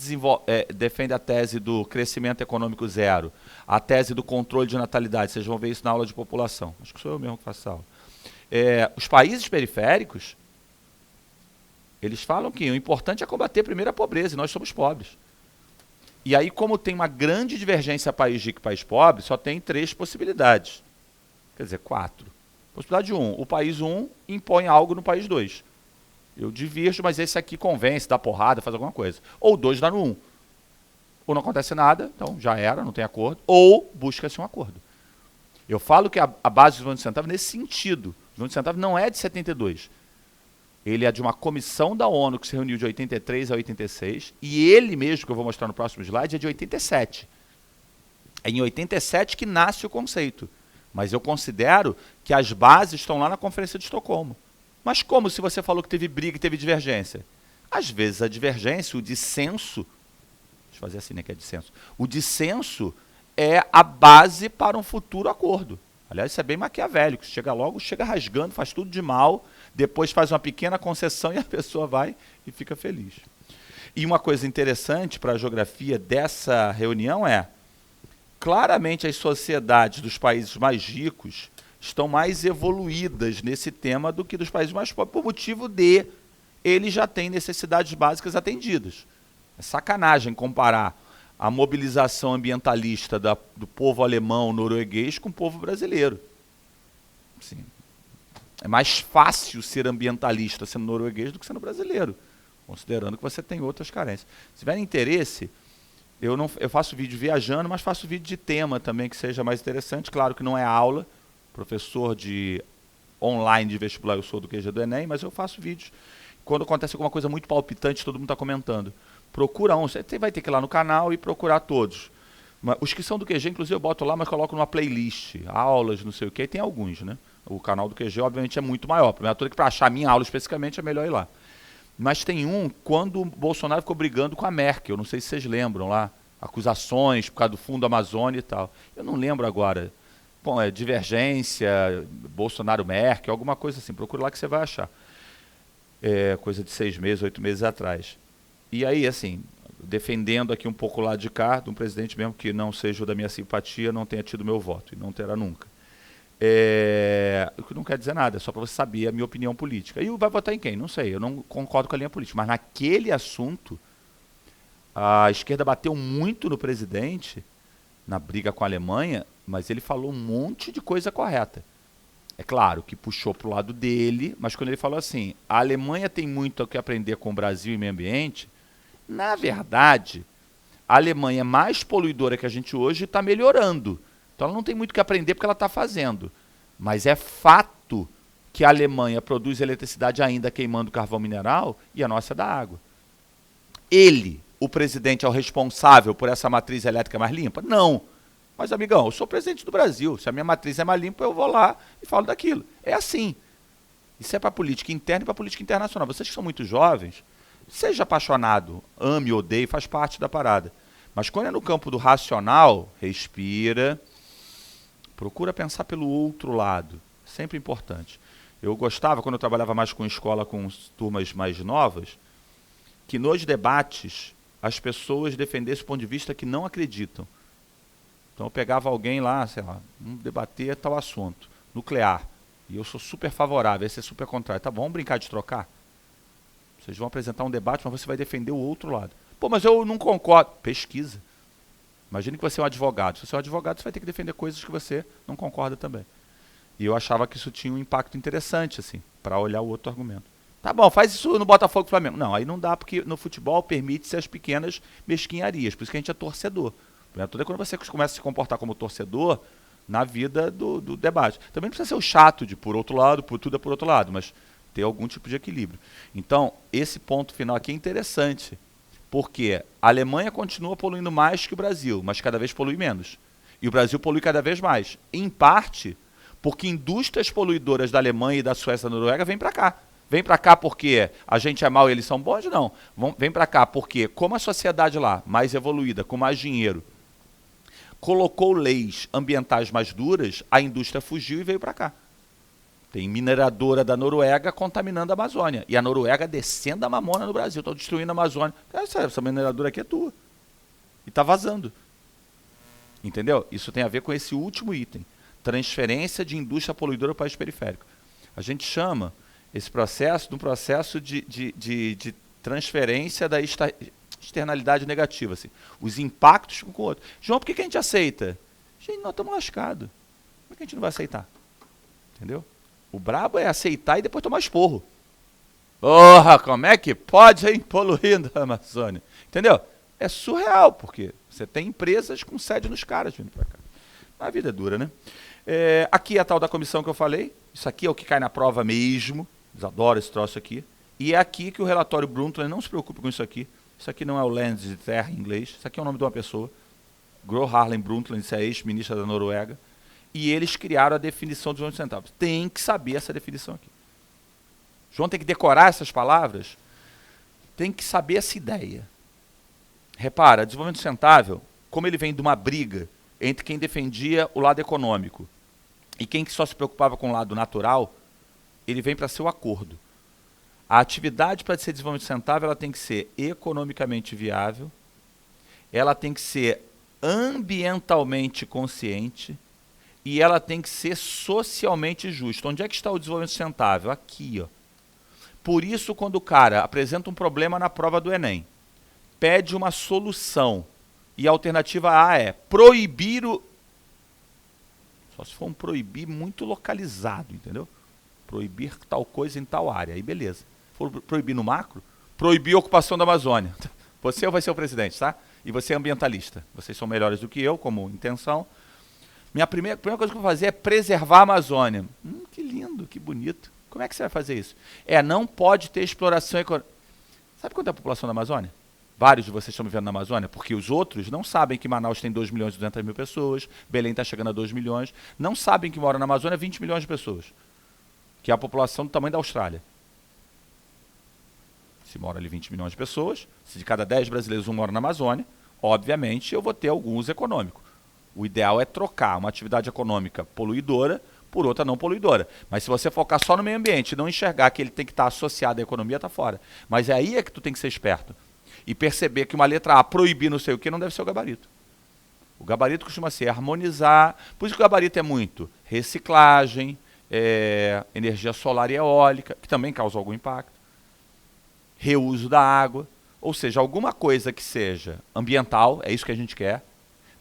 defendem a tese do crescimento econômico zero, a tese do controle de natalidade. Vocês vão ver isso na aula de população. Acho que sou eu mesmo que faço essa aula. Os países periféricos, eles falam que o importante é combater primeiro a pobreza, e nós somos pobres. E aí, como tem uma grande divergência país rico e país pobre, só tem 3 possibilidades. Quer dizer, 4. Possibilidade 1. O país 1 impõe algo no país 2. Eu divirjo, mas esse aqui convence, dá porrada, faz alguma coisa. Ou 2 dá no 1. Ou não acontece nada, então já era, não tem acordo. Ou busca-se um acordo. Eu falo que a base do desenvolvimento sustentável nesse sentido. O desenvolvimento sustentável não é de 72. Ele é de uma comissão da ONU que se reuniu de 83 a 86, e ele mesmo, que eu vou mostrar no próximo slide, é de 87. É em 87 que nasce o conceito. Mas eu considero que as bases estão lá na Conferência de Estocolmo. Mas como se você falou que teve briga e teve divergência? Às vezes a divergência, o dissenso, deixa eu fazer assim, né, que é dissenso. O dissenso é a base para um futuro acordo. Aliás, isso é bem maquiavélico. Chega logo, chega rasgando, faz tudo de mal, depois faz uma pequena concessão e a pessoa vai e fica feliz. E uma coisa interessante para a geografia dessa reunião é, claramente as sociedades dos países mais ricos estão mais evoluídas nesse tema do que dos países mais pobres, por motivo de eles já têm necessidades básicas atendidas. É sacanagem comparar a mobilização ambientalista do povo alemão norueguês com o povo brasileiro. Assim, é mais fácil ser ambientalista sendo norueguês do que sendo brasileiro, considerando que você tem outras carências. Se tiver interesse, eu faço vídeo viajando, mas faço vídeo de tema também que seja mais interessante. Claro que não é aula, professor de online de vestibular eu sou do QG do Enem, mas eu faço vídeos. Quando acontece alguma coisa muito palpitante, todo mundo está comentando. Procura um, você vai ter que ir lá no canal e procurar todos. Os que são do QG, inclusive, eu boto lá, mas coloco numa playlist, aulas, não sei o que, tem alguns, né? O canal do QG, obviamente, é muito maior. Para achar a minha aula especificamente, é melhor ir lá. Mas tem um, quando o Bolsonaro ficou brigando com a Merkel, não sei se vocês lembram lá, acusações por causa do Fundo Amazônia e tal. Eu não lembro agora. Bom, é divergência, Bolsonaro-Merkel, alguma coisa assim. Procura lá que você vai achar. É coisa de 6 meses, 8 meses atrás. E aí, assim, defendendo aqui um pouco o lado de cá, de um presidente mesmo que não seja o da minha simpatia, não tenha tido meu voto, e não terá nunca. O que não quer dizer nada, é só para você saber a minha opinião política. E vai votar em quem? Não sei, eu não concordo com a linha política. Mas naquele assunto, a esquerda bateu muito no presidente, na briga com a Alemanha, mas ele falou um monte de coisa correta. É claro que puxou para o lado dele, mas quando ele falou assim, a Alemanha tem muito o que aprender com o Brasil em meio ambiente, na verdade, a Alemanha é mais poluidora que a gente hoje e está melhorando. Então ela não tem muito o que aprender porque ela está fazendo. Mas é fato que a Alemanha produz eletricidade ainda queimando carvão mineral e a nossa é da água. Ele, o presidente, é o responsável por essa matriz elétrica mais limpa? Não. Mas, amigão, eu sou presidente do Brasil. Se a minha matriz é mais limpa, eu vou lá e falo daquilo. É assim. Isso é para política interna e para política internacional. Vocês que são muito jovens, seja apaixonado, ame, odeie, faz parte da parada. Mas quando é no campo do racional, respira, procura pensar pelo outro lado. Sempre importante. Eu gostava, quando eu trabalhava mais com escola, com turmas mais novas, que nos debates as pessoas defendessem o ponto de vista que não acreditam. Então eu pegava alguém lá, sei lá, vamos debater tal assunto, nuclear, e eu sou super favorável, esse é super contrário. Tá bom, vamos brincar de trocar? Vocês vão apresentar um debate, mas você vai defender o outro lado. Pô, mas eu não concordo. Pesquisa. Imagine que você é um advogado. Se você é um advogado, você vai ter que defender coisas que você não concorda também. E eu achava que isso tinha um impacto interessante, assim, para olhar o outro argumento. Tá bom, faz isso no Botafogo e Flamengo. Não, aí não dá, porque no futebol permite-se as pequenas mesquinharias. Por isso que a gente é torcedor. Tudo é quando você começa a se comportar como torcedor na vida do debate. Também não precisa ser o chato de por outro lado, por tudo é por outro lado, mas ter algum tipo de equilíbrio. Então, esse ponto final aqui é interessante. Porque a Alemanha continua poluindo mais que o Brasil, mas cada vez polui menos. E o Brasil polui cada vez mais. Em parte, porque indústrias poluidoras da Alemanha e da Suécia e da Noruega vêm para cá. Vem para cá porque a gente é mau e eles são bons? Não. Vem para cá porque, como a sociedade lá, mais evoluída, com mais dinheiro, colocou leis ambientais mais duras, a indústria fugiu e veio para cá. Tem mineradora da Noruega contaminando a Amazônia. E a Noruega descendo a mamona no Brasil. Estão destruindo a Amazônia. Essa mineradora aqui é tua. E está vazando. Entendeu? Isso tem a ver com esse último item. Transferência de indústria poluidora para o país periférico. A gente chama esse processo de um processo de transferência da externalidade negativa. Assim. Os impactos com o outro. João, por que a gente aceita? Gente, nós estamos lascados. Por que a gente não vai aceitar? Entendeu? O brabo é aceitar e depois tomar esporro. Porra, como é que pode, hein, poluindo a Amazônia? Entendeu? É surreal, porque você tem empresas com sede nos caras vindo para cá. A vida é dura, né? Aqui é a tal da comissão que eu falei. Isso aqui é o que cai na prova mesmo. Eles adoram esse troço aqui. E é aqui que o relatório Brundtland, não se preocupe com isso aqui. Isso aqui não é o Land de terra em inglês. Isso aqui é o nome de uma pessoa. Gro Harlem Brundtland, isso é ex-ministra da Noruega. E eles criaram a definição dos 11 centavos. Tem que saber essa definição aqui. João tem que decorar essas palavras. Tem que saber essa ideia. Repara, desenvolvimento sustentável, como ele vem de uma briga entre quem defendia o lado econômico e quem só se preocupava com o lado natural, ele vem para ser o acordo. A atividade para ser desenvolvimento sustentável, ela tem que ser economicamente viável, ela tem que ser ambientalmente consciente, e ela tem que ser socialmente justa. Onde é que está o desenvolvimento sustentável? Aqui, ó. Por isso, quando o cara apresenta um problema na prova do Enem, pede uma solução, e a alternativa A é proibir o... Só se for um proibir muito localizado, entendeu? Proibir tal coisa em tal área, aí beleza. Se for proibir no macro, proibir a ocupação da Amazônia. Você vai ser o presidente, tá? E você é ambientalista. Vocês são melhores do que eu, como intenção. Minha primeira coisa que eu vou fazer é preservar a Amazônia. Que lindo, que bonito. Como é que você vai fazer isso? Não pode ter exploração econômica. Sabe quanto é a população da Amazônia? Vários de vocês estão vivendo na Amazônia, porque os outros não sabem que Manaus tem 2 milhões e 200 mil pessoas, Belém está chegando a 2 milhões, não sabem que moram na Amazônia 20 milhões de pessoas, que é a população do tamanho da Austrália. Se mora ali 20 milhões de pessoas, se de cada 10 brasileiros um mora na Amazônia, obviamente eu vou ter alguns econômicos. O ideal é trocar uma atividade econômica poluidora por outra não poluidora. Mas se você focar só no meio ambiente e não enxergar que ele tem que estar associado à economia, está fora. Mas é aí que tu tem que ser esperto. E perceber que uma letra A proibir não sei o que não deve ser o gabarito. O gabarito costuma ser harmonizar. Por isso que o gabarito é muito reciclagem, energia solar e eólica, que também causa algum impacto. Reuso da água. Ou seja, alguma coisa que seja ambiental, é isso que a gente quer,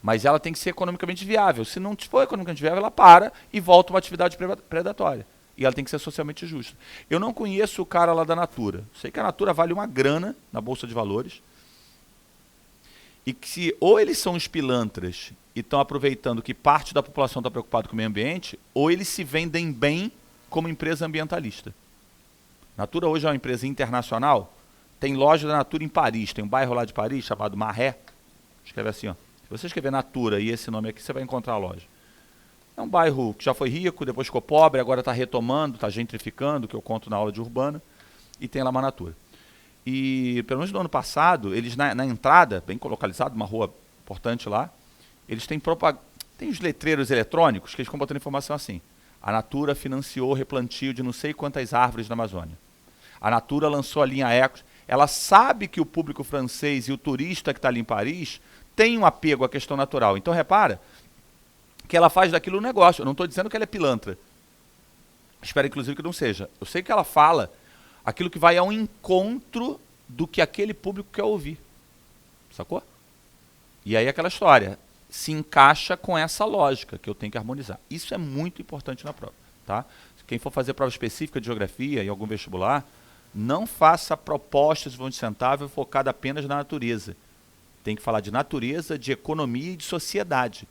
mas ela tem que ser economicamente viável. Se não for economicamente viável, ela para e volta uma atividade predatória. E ela tem que ser socialmente justa. Eu não conheço o cara lá da Natura. Sei que a Natura vale uma grana na Bolsa de Valores. E que ou eles são os pilantras e estão aproveitando que parte da população está preocupada com o meio ambiente, ou eles se vendem bem como empresa ambientalista. Natura hoje é uma empresa internacional. Tem loja da Natura em Paris. Tem um bairro lá de Paris chamado Marais. Escreve assim, ó. Se você escrever Natura e esse nome aqui, você vai encontrar a loja. É um bairro que já foi rico, depois ficou pobre, agora está retomando, está gentrificando, que eu conto na aula de urbana, e tem lá uma Natura. E, pelo menos no ano passado, eles na entrada, bem localizado, uma rua importante lá, eles têm os letreiros eletrônicos que eles ficam botando informação assim. A Natura financiou replantio de não sei quantas árvores na Amazônia. A Natura lançou a linha Ecos. Ela sabe que o público francês e o turista que está ali em Paris tem um apego à questão natural. Então, repara que ela faz daquilo um negócio. Eu não estou dizendo que ela é pilantra. Espero, inclusive, que não seja. Eu sei que ela fala aquilo que vai ao encontro do que aquele público quer ouvir. Sacou? E aí aquela história se encaixa com essa lógica que eu tenho que harmonizar. Isso é muito importante na prova. Tá? Quem for fazer prova específica de geografia em algum vestibular, não faça propostas de desenvolvimento sustentável focada apenas na natureza. Tem que falar de natureza, de economia e de sociedade.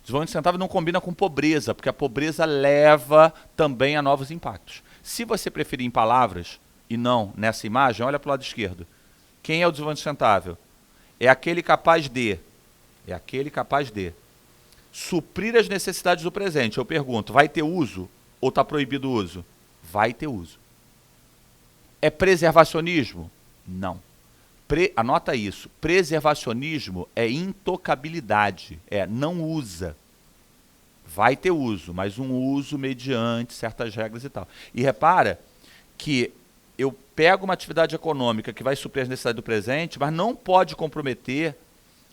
Desenvolvimento sustentável não combina com pobreza, porque a pobreza leva também a novos impactos. Se você preferir em palavras e não nessa imagem, olha para o lado esquerdo. Quem é o desenvolvimento sustentável? é aquele capaz de suprir as necessidades do presente. Eu pergunto, vai ter uso ou está proibido o uso? Vai ter uso. É preservacionismo? Não. Anota isso. Preservacionismo é intocabilidade. Não usa. Vai ter uso, mas um uso mediante certas regras e tal. E repara que eu pego uma atividade econômica que vai suprir as necessidades do presente, mas não pode comprometer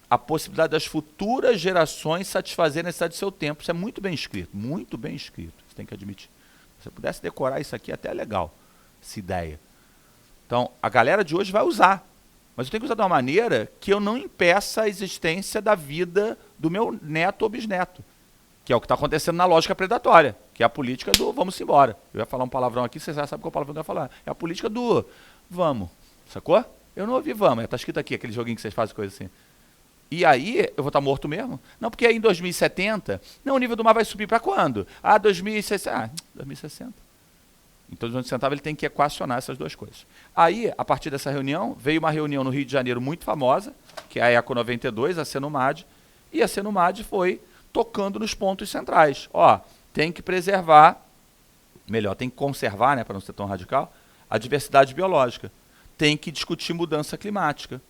a possibilidade das futuras gerações satisfazerem a necessidade do seu tempo. Isso é muito bem escrito, muito bem escrito. Você tem que admitir. Se você pudesse decorar isso aqui, até é legal, essa ideia. Então, a galera de hoje vai usar, mas eu tenho que usar de uma maneira que eu não impeça a existência da vida do meu neto ou bisneto, que é o que está acontecendo na lógica predatória, que é a política do vamos embora. Eu ia falar um palavrão aqui, vocês já sabem qual palavrão que eu ia falar. É a política do vamos, sacou? Eu não ouvi vamos, está escrito aqui, aquele joguinho que vocês fazem, coisa assim. E aí, eu vou estar morto mesmo? Não, porque aí em 2070, não, o nível do mar vai subir para quando? 2060. 2060. Então, o centavo ele tem que equacionar essas duas coisas. Aí, a partir dessa reunião, veio uma reunião no Rio de Janeiro muito famosa, que é a Eco 92, a Senumad, e a Senumad foi tocando nos pontos centrais. Tem que preservar, melhor, tem que conservar, né, para não ser tão radical, a diversidade biológica. Tem que discutir mudança climática.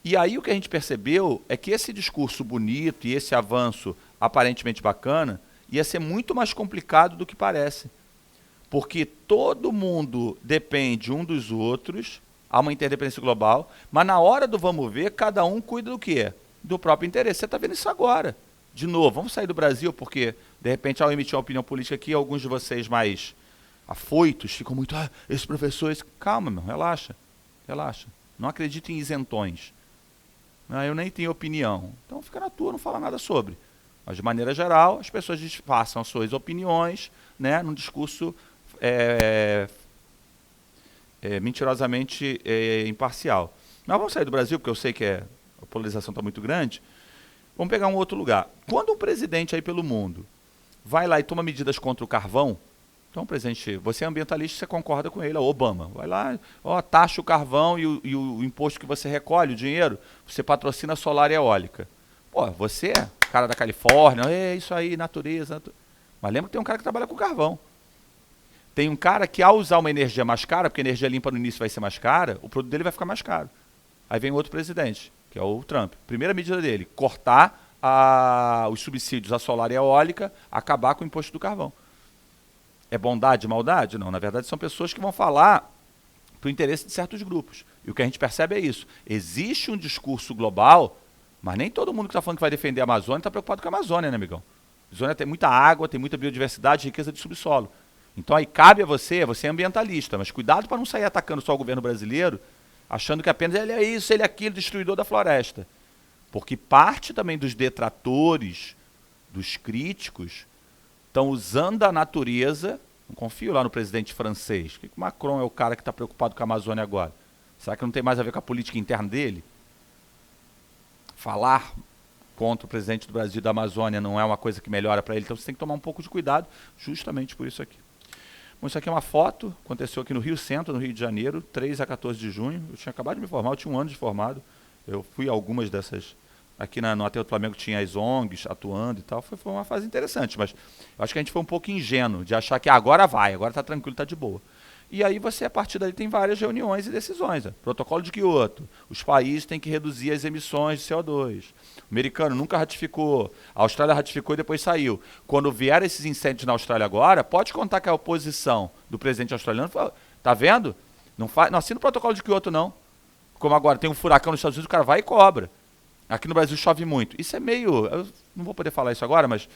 E aí o que a gente percebeu é que esse discurso bonito e esse avanço aparentemente bacana ia ser muito mais complicado do que parece. Porque todo mundo depende um dos outros, há uma interdependência global, mas na hora do vamos ver, cada um cuida do quê? Do próprio interesse. Você está vendo isso agora. De novo, vamos sair do Brasil, porque, de repente, ao emitir uma opinião política aqui, alguns de vocês mais afoitos ficam muito, esse professor... Calma, meu, relaxa. Não acredite em isentões. Eu nem tenho opinião. Então fica na tua, não fala nada sobre. Mas, de maneira geral, as pessoas disfarçam as suas opiniões, né, num discurso mentirosamente imparcial. Mas vamos sair do Brasil, porque eu sei que a polarização está muito grande. Vamos pegar um outro lugar. Quando um presidente aí pelo mundo vai lá e toma medidas contra o carvão, então, presidente, você é ambientalista, você concorda com ele, Obama. Vai lá, taxa o carvão e o imposto que você recolhe, o dinheiro, você patrocina solar e eólica. Você é cara da Califórnia, isso aí, natureza. Mas lembra que tem um cara que trabalha com carvão. Tem um cara que, ao usar uma energia mais cara, porque a energia limpa no início vai ser mais cara, o produto dele vai ficar mais caro. Aí vem outro presidente, que é o Trump. Primeira medida dele, cortar os subsídios à solar e eólica, acabar com o imposto do carvão. É bondade, maldade? Não, na verdade são pessoas que vão falar para o interesse de certos grupos. E o que a gente percebe é isso. Existe um discurso global, mas nem todo mundo que está falando que vai defender a Amazônia está preocupado com a Amazônia, né, amigão? A Amazônia tem muita água, tem muita biodiversidade, riqueza de subsolo. Então aí cabe a você é ambientalista, mas cuidado para não sair atacando só o governo brasileiro, achando que apenas ele é isso, ele é aquilo, destruidor da floresta. Porque parte também dos detratores, dos críticos, estão usando a natureza. Não confio lá no presidente francês. Por que o Macron é o cara que está preocupado com a Amazônia agora? Será que não tem mais a ver com a política interna dele? Falar contra o presidente do Brasil e da Amazônia não é uma coisa que melhora para ele. Então você tem que tomar um pouco de cuidado justamente por isso aqui. Bom, isso aqui é uma foto, aconteceu aqui no Rio Centro, no Rio de Janeiro, 3 a 14 de junho. Eu tinha acabado de me formar, eu tinha 1 ano de formado. Eu fui a algumas dessas... Aqui no Aterro do Flamengo tinha as ONGs atuando e tal. Foi uma fase interessante, mas eu acho que a gente foi um pouco ingênuo de achar que agora vai, agora está tranquilo, está de boa. E aí você, a partir dali, tem várias reuniões e decisões. Protocolo de Kyoto. Os países têm que reduzir as emissões de CO2. O americano nunca ratificou. A Austrália ratificou e depois saiu. Quando vier esses incêndios na Austrália agora, pode contar que a oposição do presidente australiano falou, tá vendo? Não assina o protocolo de Kyoto, não. Como agora tem um furacão nos Estados Unidos, o cara vai e cobra. Aqui no Brasil chove muito. Isso é meio... Eu não vou poder falar isso agora, mas...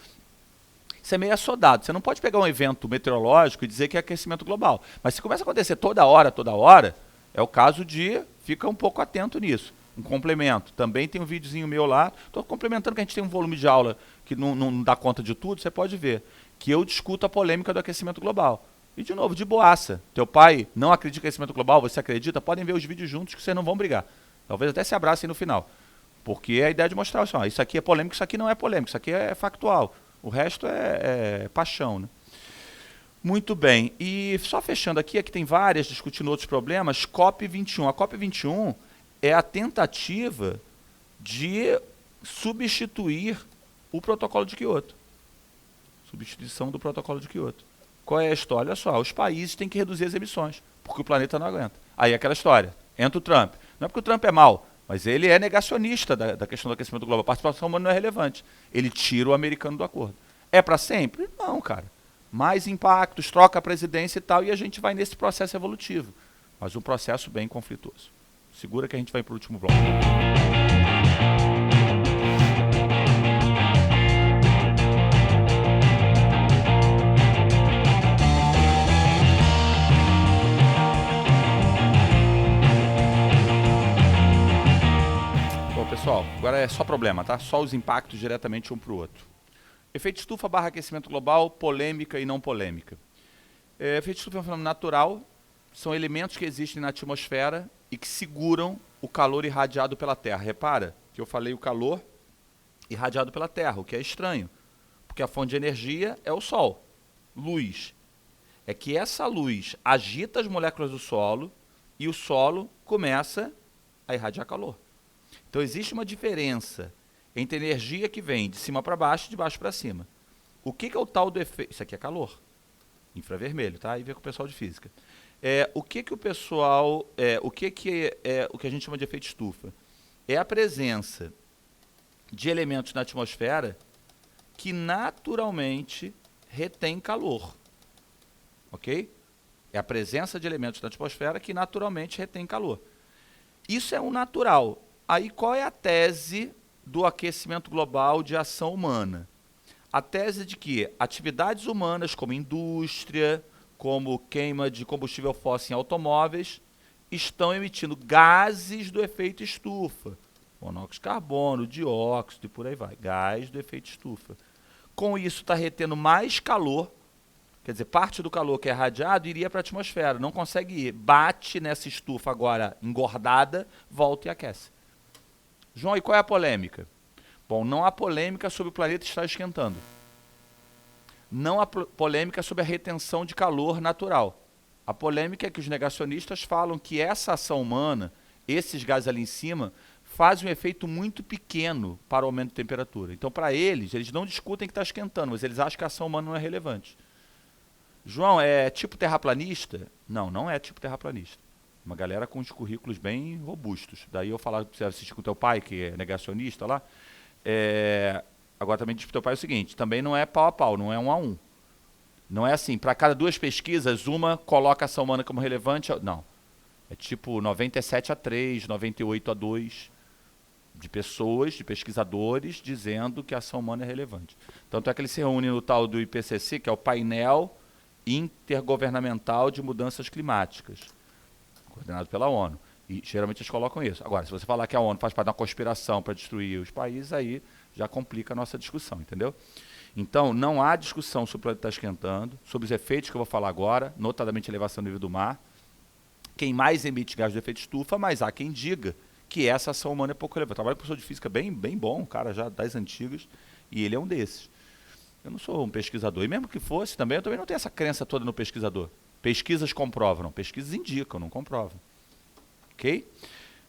Isso é meio assodado. Você não pode pegar um evento meteorológico e dizer que é aquecimento global. Mas se começa a acontecer toda hora, é o caso de... Fica um pouco atento nisso. Um complemento. Também tem um videozinho meu lá. Estou complementando que a gente tem um volume de aula que não dá conta de tudo. Você pode ver que eu discuto a polêmica do aquecimento global. E, de novo, de boaça. Teu pai não acredita em aquecimento global, você acredita? Podem ver os vídeos juntos que vocês não vão brigar. Talvez até se abracem no final. Porque é a ideia de mostrar assim, isso aqui é polêmico, isso aqui não é polêmico, isso aqui é factual. O resto é paixão, né? Muito bem. E só fechando aqui tem várias, discutindo outros problemas, COP21. A COP21 é a tentativa de substituir o protocolo de Kyoto. Substituição do protocolo de Kyoto. Qual é a história? Olha só, os países têm que reduzir as emissões, porque o planeta não aguenta. Aí aquela história, entra o Trump. Não é porque o Trump é mau, mas ele é negacionista da questão do aquecimento global. A participação humana não é relevante. Ele tira o americano do acordo. É para sempre? Não, cara. Mais impactos, troca a presidência e tal, e a gente vai nesse processo evolutivo. Mas um processo bem conflituoso. Segura que a gente vai para o último bloco. Bom, pessoal, agora é só problema, tá? Só os impactos diretamente um para o outro. Efeito estufa / aquecimento global, polêmica e não polêmica. Efeito estufa é um fenômeno natural, são elementos que existem na atmosfera e que seguram o calor irradiado pela Terra. Repara que eu falei o calor irradiado pela Terra, o que é estranho, porque a fonte de energia é o Sol, luz. É que essa luz agita as moléculas do solo e o solo começa a irradiar calor. Então existe uma diferença entre energia que vem de cima para baixo e de baixo para cima. O que é o tal do efeito? Isso aqui é calor, infravermelho, tá? Aí vem com o pessoal de física. O que o pessoal, o que é o que a gente chama de efeito estufa? É a presença de elementos na atmosfera que naturalmente retém calor, ok? É a presença de elementos na atmosfera que naturalmente retém calor. Isso é um natural. Aí qual é a tese do aquecimento global de ação humana? A tese de que atividades humanas como indústria, como queima de combustível fóssil em automóveis, estão emitindo gases do efeito estufa. Monóxido de carbono, dióxido e por aí vai. Gás do efeito estufa. Com isso está retendo mais calor, quer dizer, parte do calor que é irradiado iria para a atmosfera, não consegue ir. Bate nessa estufa agora engordada, volta e aquece. João, e qual é a polêmica? Bom, não há polêmica sobre o planeta estar esquentando. Não há polêmica sobre a retenção de calor natural. A polêmica é que os negacionistas falam que essa ação humana, esses gases ali em cima, fazem um efeito muito pequeno para o aumento de temperatura. Então, para eles não discutem que está esquentando, mas eles acham que a ação humana não é relevante. João, é tipo terraplanista? Não, não é tipo terraplanista. Uma galera com os currículos bem robustos. Daí eu falar para você assistir com o teu pai, que é negacionista lá. Agora também diz para o teu pai o seguinte, também não é pau a pau, não é 1 a 1. Não é assim, para cada 2 pesquisas, uma coloca a ação humana como relevante. Não. É tipo 97 a 3, 98 a 2 de pessoas, de pesquisadores, dizendo que a ação humana é relevante. Tanto é que eles se reúnem no tal do IPCC, que é o painel intergovernamental de mudanças climáticas, coordenado pela ONU. E geralmente eles colocam isso. Agora, se você falar que a ONU faz parte de uma conspiração para destruir os países, aí já complica a nossa discussão, entendeu? Então, não há discussão sobre o planeta estar esquentando, sobre os efeitos que eu vou falar agora, notadamente a elevação do nível do mar. Quem mais emite gás de efeito estufa, mas há quem diga que essa ação humana é pouco relevante. Eu trabalho com um professor de física bem bom, um cara já das antigas, e ele é um desses. Eu não sou um pesquisador, e mesmo que fosse também, eu também não tenho essa crença toda no pesquisador. Pesquisas comprovam, pesquisas indicam, não comprovam. Ok?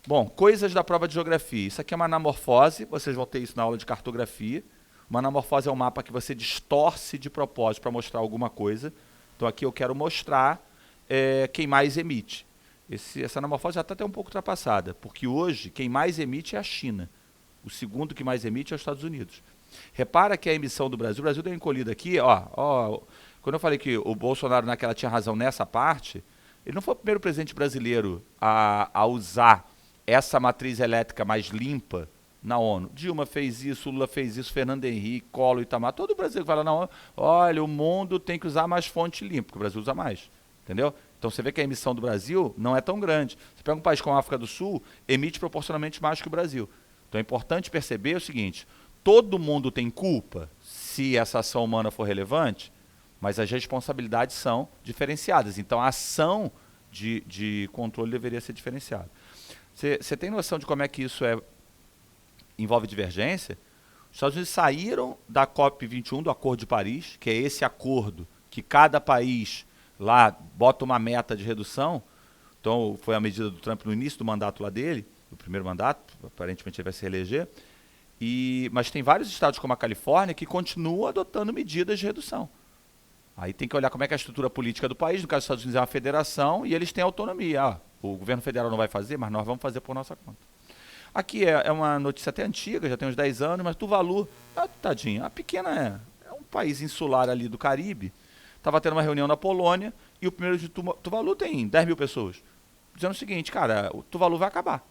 Bom, coisas da prova de geografia. Isso aqui é uma anamorfose, vocês vão ter isso na aula de cartografia. Uma anamorfose é um mapa que você distorce de propósito para mostrar alguma coisa. Então aqui eu quero mostrar quem mais emite. Essa anamorfose já está até um pouco ultrapassada, porque hoje quem mais emite é a China. O segundo que mais emite é os Estados Unidos. Repara que a emissão do Brasil, o Brasil deu encolhida aqui, quando eu falei que o Bolsonaro naquela tinha razão nessa parte, ele não foi o primeiro presidente brasileiro a usar essa matriz elétrica mais limpa na ONU. Dilma fez isso, Lula fez isso, Fernando Henrique, Collor, Itamar, todo o Brasil que fala na ONU, olha, o mundo tem que usar mais fonte limpa, porque o Brasil usa mais, entendeu? Então você vê que a emissão do Brasil não é tão grande. Você pega um país como a África do Sul, emite proporcionalmente mais que o Brasil. Então é importante perceber o seguinte, todo mundo tem culpa se essa ação humana for relevante, mas as responsabilidades são diferenciadas. Então a ação de controle deveria ser diferenciada. Você tem noção de como é que isso envolve divergência? Os Estados Unidos saíram da COP21, do Acordo de Paris, que é esse acordo que cada país lá bota uma meta de redução. Então foi a medida do Trump no início do mandato lá dele. do primeiro mandato, aparentemente ele vai se reeleger, mas tem vários estados como a Califórnia que continuam adotando medidas de redução. Aí tem que olhar como é que é a estrutura política do país, no caso dos Estados Unidos é uma federação e eles têm autonomia. O governo federal não vai fazer, mas nós vamos fazer por nossa conta. Aqui é uma notícia até antiga, já tem uns 10 anos, mas Tuvalu, tadinha, a pequena é um país insular ali do Caribe, estava tendo uma reunião na Polônia e o primeiro de Tuvalu tem 10 mil pessoas, dizendo o seguinte, cara, o Tuvalu vai acabar,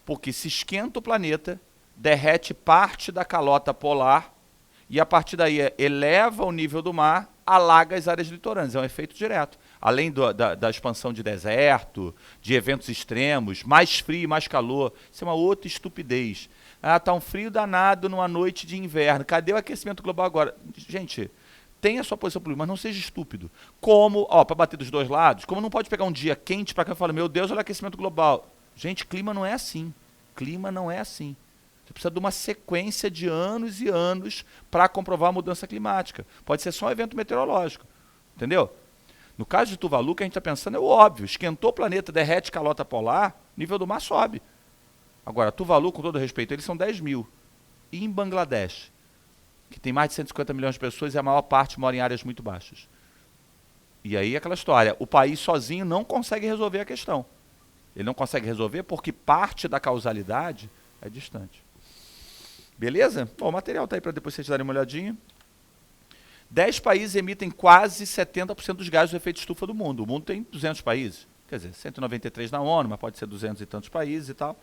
porque se esquenta o planeta, derrete parte da calota polar e a partir daí eleva o nível do mar, alaga as áreas litorâneas, é um efeito direto. Além da expansão de deserto, de eventos extremos, mais frio e mais calor, isso é uma outra estupidez. Tá um frio danado numa noite de inverno, cadê o aquecimento global agora? Gente, tenha a sua posição política, mas não seja estúpido. Como, para bater dos dois lados, como não pode pegar um dia quente para cá e falar, meu Deus, olha o aquecimento global. Gente, clima não é assim. Clima não é assim. Você precisa de uma sequência de anos e anos para comprovar a mudança climática. Pode ser só um evento meteorológico, entendeu? No caso de Tuvalu, o que a gente está pensando é o óbvio. Esquentou o planeta, derrete calota polar, nível do mar sobe. Agora, Tuvalu, com todo respeito, eles são 10 mil. E em Bangladesh, que tem mais de 150 milhões de pessoas e a maior parte mora em áreas muito baixas. E aí aquela história, o país sozinho não consegue resolver a questão. Ele não consegue resolver porque parte da causalidade é distante. Beleza? Bom, o material está aí para depois vocês darem uma olhadinha. 10 países emitem quase 70% dos gases do efeito estufa do mundo. O mundo tem 200 países. Quer dizer, 193 na ONU, mas pode ser 200 e tantos países e tal.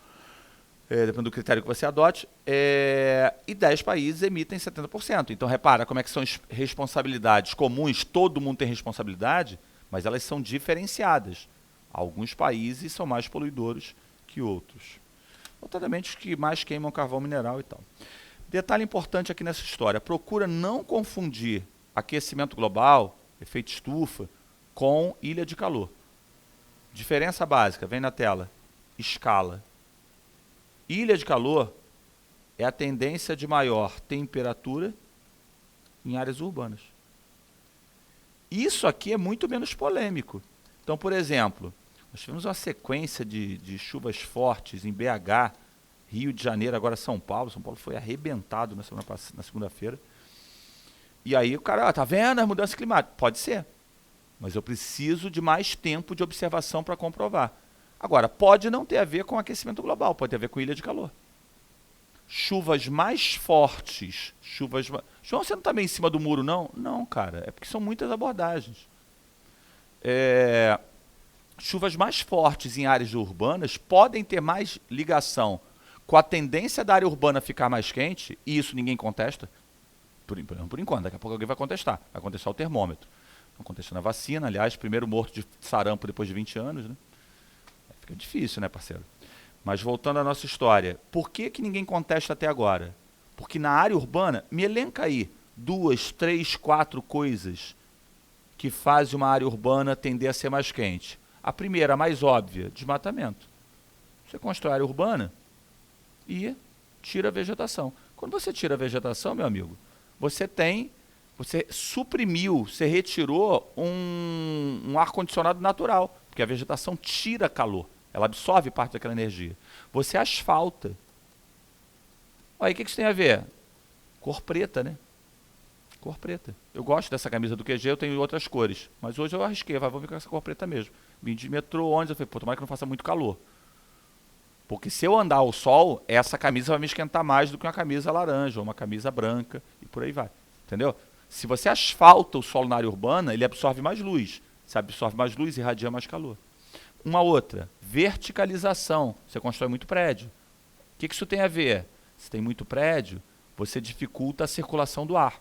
Depende do critério que você adote. E 10 países emitem 70%. Então, repara como é que são as responsabilidades comuns. Todo mundo tem responsabilidade, mas elas são diferenciadas. Alguns países são mais poluidores que outros. Notadamente os que mais queimam carvão mineral e tal. Detalhe importante aqui nessa história, procura não confundir aquecimento global, efeito estufa, com ilha de calor. Diferença básica, vem na tela, escala. Ilha de calor é a tendência de maior temperatura em áreas urbanas. Isso aqui é muito menos polêmico. Então, por exemplo, nós tivemos uma sequência de chuvas fortes em BH, Rio de Janeiro, agora São Paulo. São Paulo foi arrebentado na segunda-feira. E aí o cara, tá vendo as mudanças climáticas? Pode ser, mas eu preciso de mais tempo de observação para comprovar. Agora, pode não ter a ver com aquecimento global, pode ter a ver com ilha de calor. Chuvas mais fortes, João, você não está meio em cima do muro, não? Não, cara, é porque são muitas abordagens. Chuvas mais fortes em áreas urbanas podem ter mais ligação com a tendência da área urbana ficar mais quente, e isso ninguém contesta, por enquanto, daqui a pouco alguém vai contestar o termômetro. Estão contestando a vacina, aliás, primeiro morto de sarampo depois de 20 anos, né? Fica difícil, né, parceiro? Mas voltando à nossa história, por que ninguém contesta até agora? Porque na área urbana, me elenca aí 2, 3, 4 coisas que fazem uma área urbana tender a ser mais quente. A primeira, a mais óbvia, desmatamento. Você constrói área urbana e tira a vegetação. Quando você tira a vegetação, meu amigo, você suprimiu, você retirou um ar-condicionado natural, porque a vegetação tira calor, ela absorve parte daquela energia. Você asfalta. Aí, o que isso tem a ver? Cor preta, né? Cor preta. Eu gosto dessa camisa do QG, eu tenho outras cores, mas hoje eu arrisquei, vou vir com essa cor preta mesmo. Vim de metrô, ônibus, eu falei, tomara que não faça muito calor. Porque se eu andar ao sol, essa camisa vai me esquentar mais do que uma camisa laranja, ou uma camisa branca, e por aí vai. Entendeu? Se você asfalta o solo na área urbana, ele absorve mais luz. Se absorve mais luz, irradia mais calor. Uma outra, verticalização. Você constrói muito prédio. O que isso tem a ver? Se tem muito prédio, você dificulta a circulação do ar.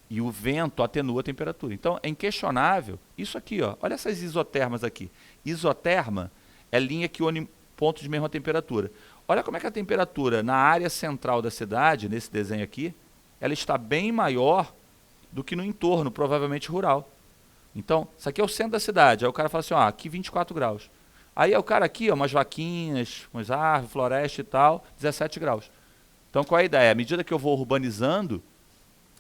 E o vento atenua a temperatura. Então, é inquestionável. Isso aqui, ó, olha essas isotermas aqui. Isoterma é linha que une pontos de mesma temperatura. Olha como é que a temperatura na área central da cidade, nesse desenho aqui, ela está bem maior do que no entorno, provavelmente rural. Então, isso aqui é o centro da cidade. Aí o cara fala assim, aqui 24 graus. Aí é o cara aqui, umas vaquinhas, umas árvores, floresta e tal, 17 graus. Então, qual é a ideia? À medida que eu vou urbanizando,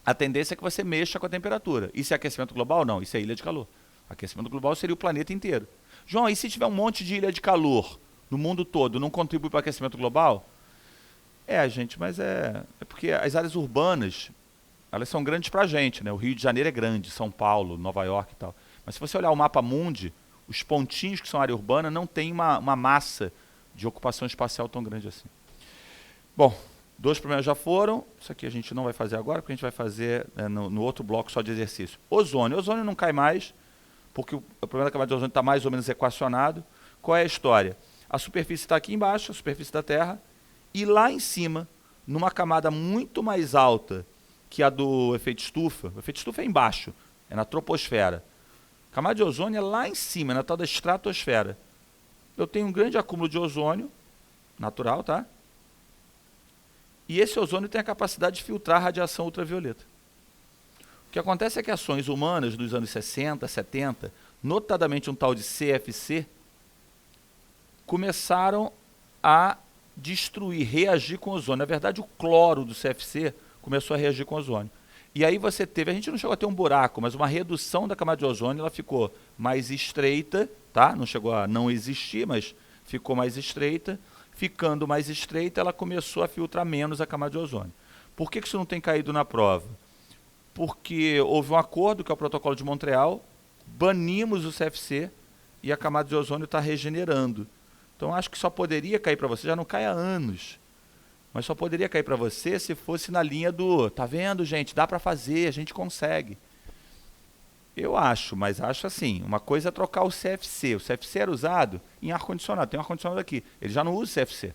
a tendência é que você mexa com a temperatura. Isso é aquecimento global? Não, isso é ilha de calor. Aquecimento global seria o planeta inteiro. João, e se tiver um monte de ilha de calor? no mundo todo não contribui para o aquecimento global? Gente, mas é porque as áreas urbanas, elas são grandes para a gente, né? O Rio de Janeiro é grande, São Paulo, Nova York e tal. Mas se você olhar o mapa mundi, os pontinhos que são área urbana não tem uma massa de ocupação espacial tão grande assim. Bom, 2 problemas já foram. Isso aqui a gente não vai fazer agora, porque a gente vai fazer no outro bloco só de exercício. Ozônio. Ozônio não cai mais, porque o problema da camada de ozônio está mais ou menos equacionado. Qual é a história? A superfície está aqui embaixo, a superfície da Terra, e lá em cima, numa camada muito mais alta que a do efeito estufa, o efeito estufa é embaixo, é na troposfera. A camada de ozônio é lá em cima, é na tal da estratosfera. Eu tenho um grande acúmulo de ozônio, natural, tá? E esse ozônio tem a capacidade de filtrar a radiação ultravioleta. O que acontece é que ações humanas dos anos 60, 70, notadamente um tal de CFC, começaram a destruir, reagir com ozônio. Na verdade, o cloro do CFC começou a reagir com ozônio. E aí você teve, a gente não chegou a ter um buraco, mas uma redução da camada de ozônio, ela ficou mais estreita, tá? Não chegou a não existir, mas ficou mais estreita. Ficando mais estreita, ela começou a filtrar menos a camada de ozônio. Por que isso não tem caído na prova? Porque houve um acordo, que é o Protocolo de Montreal, banimos o CFC e a camada de ozônio está regenerando. Então, acho que só poderia cair para você, já não cai há anos, mas só poderia cair para você se fosse na linha do, tá vendo, gente, dá para fazer, a gente consegue. Eu acho, mas acho assim, uma coisa é trocar o CFC. O CFC era usado em ar-condicionado, tem um ar-condicionado aqui, ele já não usa CFC.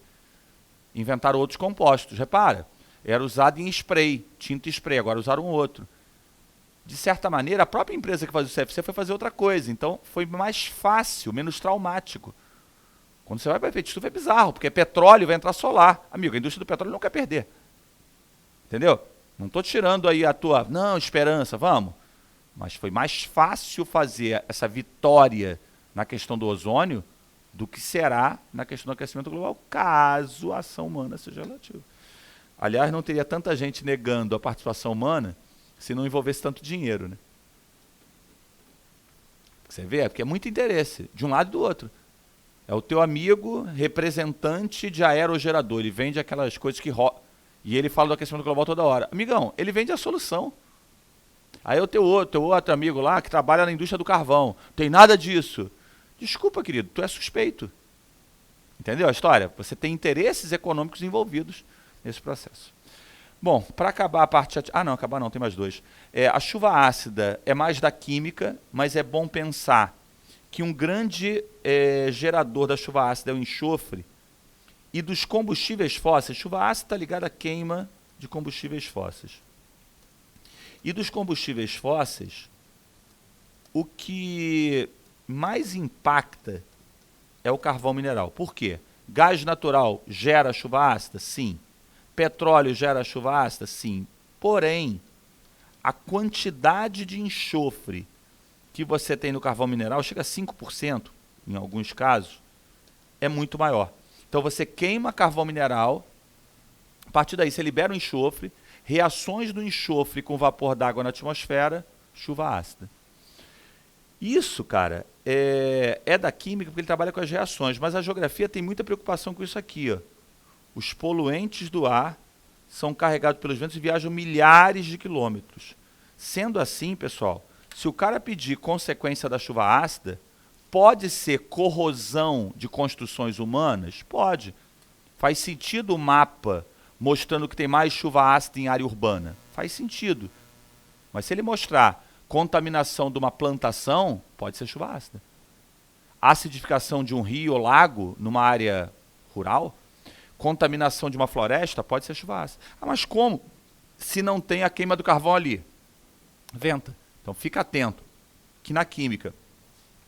Inventaram outros compostos, repara, era usado em spray, tinta spray, agora usaram outro. De certa maneira, a própria empresa que fazia o CFC foi fazer outra coisa, então foi mais fácil, menos traumático. Quando você vai para efeito estufa é bizarro, porque é petróleo, vai entrar solar. Amigo, a indústria do petróleo não quer perder. Entendeu? Não estou tirando aí a tua, não, esperança, vamos. Mas foi mais fácil fazer essa vitória na questão do ozônio do que será na questão do aquecimento global, caso a ação humana seja relativa. Aliás, não teria tanta gente negando a participação humana se não envolvesse tanto dinheiro, né? Você vê? Porque é muito interesse, de um lado e do outro. É o teu amigo representante de aerogerador, ele vende aquelas coisas que... E ele fala do aquecimento global toda hora. Amigão, ele vende a solução. Aí o teu outro amigo lá, que trabalha na indústria do carvão, tem nada disso. Desculpa, querido, tu é suspeito. Entendeu a história? Você tem interesses econômicos envolvidos nesse processo. Bom, para acabar a parte... não, acabar não, tem mais 2. A chuva ácida é mais da química, mas é bom pensar que um grande gerador da chuva ácida é o enxofre, e dos combustíveis fósseis, chuva ácida está ligada à queima de combustíveis fósseis. E dos combustíveis fósseis, o que mais impacta é o carvão mineral. Por quê? Gás natural gera chuva ácida? Sim. Petróleo gera chuva ácida? Sim. Porém, a quantidade de enxofre que você tem no carvão mineral chega a 5%, em alguns casos, é muito maior. Então você queima carvão mineral, a partir daí você libera o enxofre, reações do enxofre com vapor d'água na atmosfera, chuva ácida. Isso, cara, é da química porque ele trabalha com as reações, mas a geografia tem muita preocupação com isso aqui, ó. Os poluentes do ar são carregados pelos ventos e viajam milhares de quilômetros. Sendo assim, pessoal, se o cara pedir consequência da chuva ácida, pode ser corrosão de construções humanas? Pode. Faz sentido o mapa mostrando que tem mais chuva ácida em área urbana? Faz sentido. Mas se ele mostrar contaminação de uma plantação, pode ser chuva ácida. Acidificação de um rio ou lago numa área rural, contaminação de uma floresta, pode ser chuva ácida. Mas como? Se não tem a queima do carvão ali. Venta. Então fica atento que na química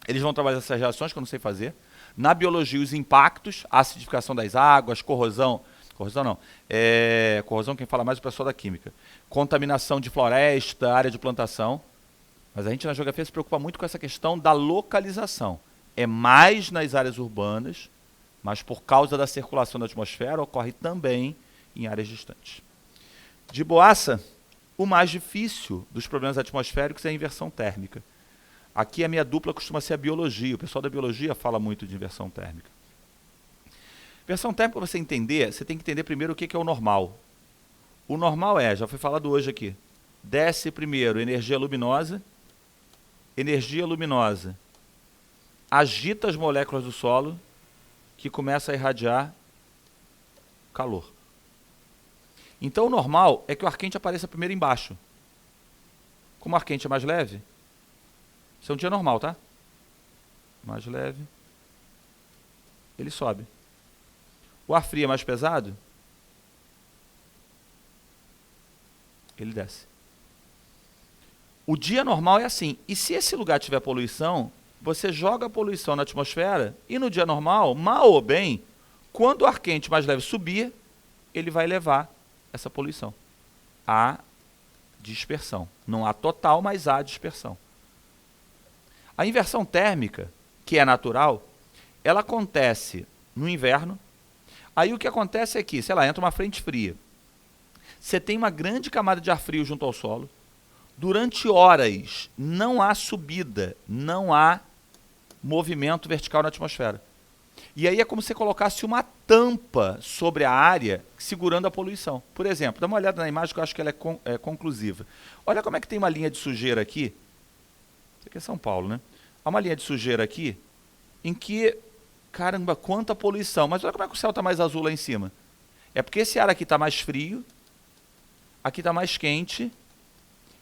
eles vão trabalhar essas reações que eu não sei fazer. Na biologia, os impactos, acidificação das águas, corrosão não, corrosão quem fala mais é o pessoal da química. Contaminação de floresta, área de plantação. Mas a gente na geografia se preocupa muito com essa questão da localização. É mais nas áreas urbanas, mas por causa da circulação da atmosfera ocorre também em áreas distantes. De boaça, o mais difícil dos problemas atmosféricos é a inversão térmica. Aqui a minha dupla costuma ser a biologia. O pessoal da biologia fala muito de inversão térmica. Inversão térmica, para você entender, você tem que entender primeiro o que é o normal. O normal já foi falado hoje aqui, desce primeiro energia luminosa, agita as moléculas do solo, que começa a irradiar calor. Então o normal é que o ar quente apareça primeiro embaixo. Como o ar quente é mais leve, isso é um dia normal, tá? Mais leve, ele sobe. O ar frio é mais pesado, ele desce. O dia normal é assim. E se esse lugar tiver poluição, você joga a poluição na atmosfera e no dia normal, mal ou bem, quando o ar quente mais leve subir, ele vai levar essa poluição. Há dispersão. Não há total, mas há dispersão. A inversão térmica, que é natural, ela acontece no inverno. Aí o que acontece é que, sei lá, entra uma frente fria. Você tem uma grande camada de ar frio junto ao solo. Durante horas não há subida, não há movimento vertical na atmosfera. E aí é como se você colocasse uma tampa sobre a área segurando a poluição. Por exemplo, dá uma olhada na imagem que eu acho que ela é conclusiva. Olha como é que tem uma linha de sujeira aqui. Isso aqui é São Paulo, né? Há uma linha de sujeira aqui em que, caramba, quanta poluição. Mas olha como é que o céu está mais azul lá em cima. É porque esse ar aqui está mais frio, aqui está mais quente,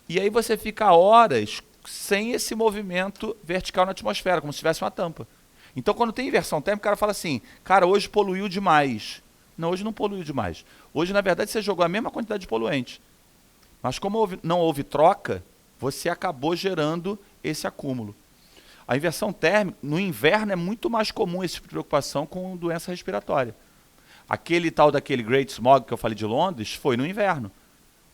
e aí você fica horas sem esse movimento vertical na atmosfera, como se tivesse uma tampa. Então, quando tem inversão térmica, o cara fala assim, cara, hoje poluiu demais. Não, hoje não poluiu demais. Hoje, na verdade, você jogou a mesma quantidade de poluente. Mas como não houve troca, você acabou gerando esse acúmulo. A inversão térmica, no inverno, é muito mais comum esse tipo de preocupação com doença respiratória. Aquele tal daquele Great Smog que eu falei de Londres, foi no inverno.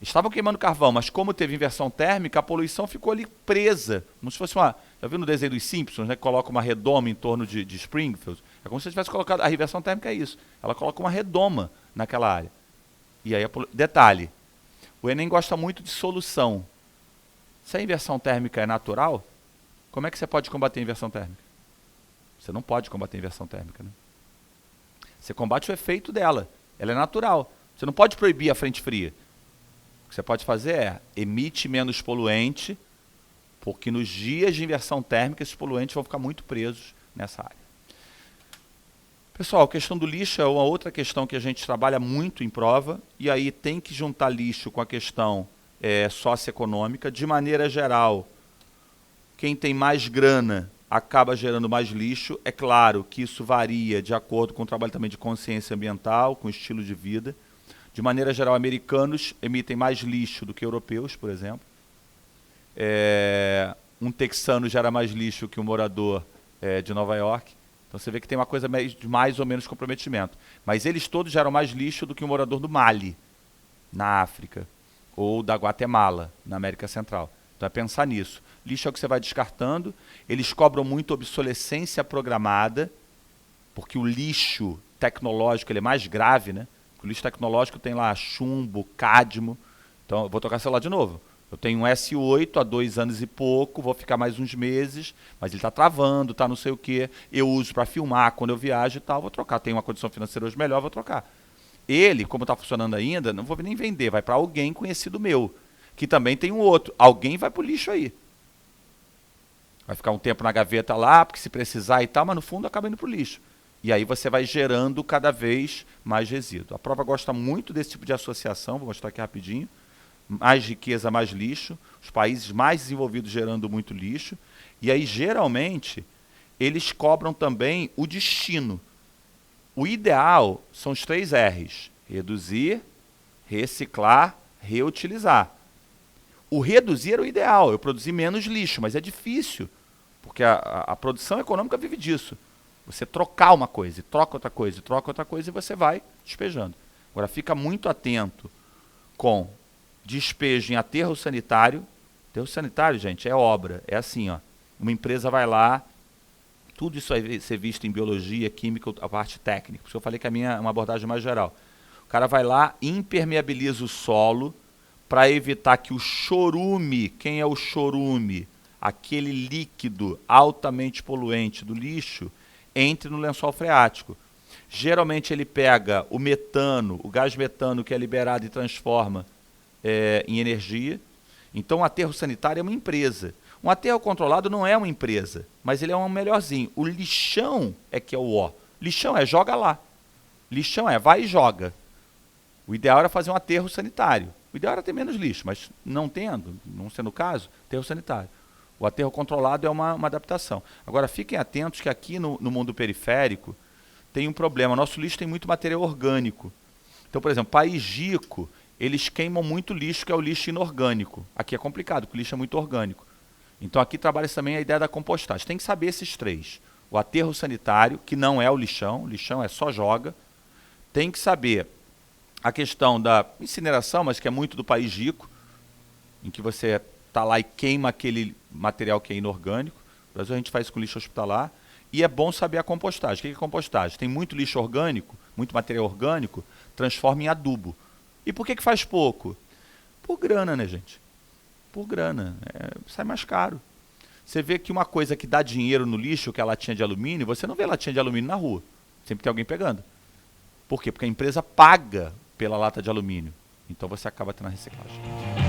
Estavam queimando carvão, mas como teve inversão térmica, a poluição ficou ali presa. Como se fosse uma... Já viu no desenho dos Simpsons, né? Que coloca uma redoma em torno de Springfield? É como se tivesse colocado... A inversão térmica é isso. Ela coloca uma redoma naquela área. E aí, detalhe, o Enem gosta muito de solução. Se a inversão térmica é natural, como é que você pode combater a inversão térmica? Você não pode combater a inversão térmica, né? Você combate o efeito dela. Ela é natural. Você não pode proibir a frente fria. O que você pode fazer é emite menos poluente, porque nos dias de inversão térmica esses poluentes vão ficar muito presos nessa área. Pessoal, a questão do lixo é uma outra questão que a gente trabalha muito em prova, e aí tem que juntar lixo com a questão socioeconômica. De maneira geral, quem tem mais grana acaba gerando mais lixo. É claro que isso varia de acordo com o trabalho também de consciência ambiental, com estilo de vida. De maneira geral, americanos emitem mais lixo do que europeus, por exemplo. Um texano gera mais lixo que um morador de Nova York. Então você vê que tem uma coisa de mais ou menos comprometimento. Mas eles todos geram mais lixo do que um morador do Mali, na África, ou da Guatemala, na América Central. Então é pensar nisso. Lixo é o que você vai descartando. Eles cobram muito obsolescência programada, porque o lixo tecnológico ele é mais grave, né? O lixo tecnológico tem lá chumbo, cádmio. Então, eu vou tocar celular de novo. Eu tenho um S8 há 2 anos e pouco, vou ficar mais uns meses, mas ele está travando, está não sei o quê. Eu uso para filmar quando eu viajo e tal, vou trocar. Tenho uma condição financeira hoje melhor, vou trocar. Ele, como está funcionando ainda, não vou nem vender, vai para alguém conhecido meu, que também tem um outro. Alguém vai para o lixo aí. Vai ficar um tempo na gaveta lá, porque se precisar e tal, mas no fundo acaba indo para o lixo. E aí você vai gerando cada vez mais resíduo. A prova gosta muito desse tipo de associação, vou mostrar aqui rapidinho. Mais riqueza, mais lixo. Os países mais desenvolvidos gerando muito lixo. E aí, geralmente, eles cobram também o destino. O ideal são os 3 R's. Reduzir, reciclar, reutilizar. O reduzir é o ideal, eu produzir menos lixo, mas é difícil, porque a produção econômica vive disso. Você trocar uma coisa, e troca outra coisa, e troca outra coisa, e você vai despejando. Agora, fica muito atento com despejo em aterro sanitário. Aterro sanitário, gente, é obra. É assim, ó. Uma empresa vai lá, tudo isso vai ser visto em biologia, química, a parte técnica. Por isso eu falei que a minha é uma abordagem mais geral. O cara vai lá, impermeabiliza o solo para evitar que o chorume, quem é o chorume? Aquele líquido altamente poluente do lixo, entre no lençol freático. Geralmente ele pega o metano, o gás metano que é liberado e transforma em energia. Então o aterro sanitário é uma empresa. Um aterro controlado não é uma empresa, mas ele é um melhorzinho. O lixão é que é o ó. Lixão é joga lá. Lixão é vai e joga. O ideal era fazer um aterro sanitário. O ideal era ter menos lixo, mas não tendo, não sendo o caso, aterro sanitário. O aterro controlado é uma adaptação. Agora, fiquem atentos que aqui no mundo periférico tem um problema. Nosso lixo tem muito material orgânico. Então, por exemplo, País Rico, eles queimam muito lixo, que é o lixo inorgânico. Aqui é complicado, porque o lixo é muito orgânico. Então, aqui trabalha também a ideia da compostagem. Tem que saber esses três. O aterro sanitário, que não é o lixão é só joga. Tem que saber a questão da incineração, mas que é muito do País Rico, em que você está lá e queima aquele material que é inorgânico. No Brasil a gente faz isso com lixo hospitalar. E é bom saber a compostagem. O que é compostagem? Tem muito lixo orgânico, muito material orgânico, transforma em adubo. E por que faz pouco? Por grana, né, gente? Por grana. Sai mais caro. Você vê que uma coisa que dá dinheiro no lixo, que é a latinha de alumínio, você não vê latinha de alumínio na rua. Sempre tem alguém pegando. Por quê? Porque a empresa paga pela lata de alumínio. Então você acaba tendo a reciclagem.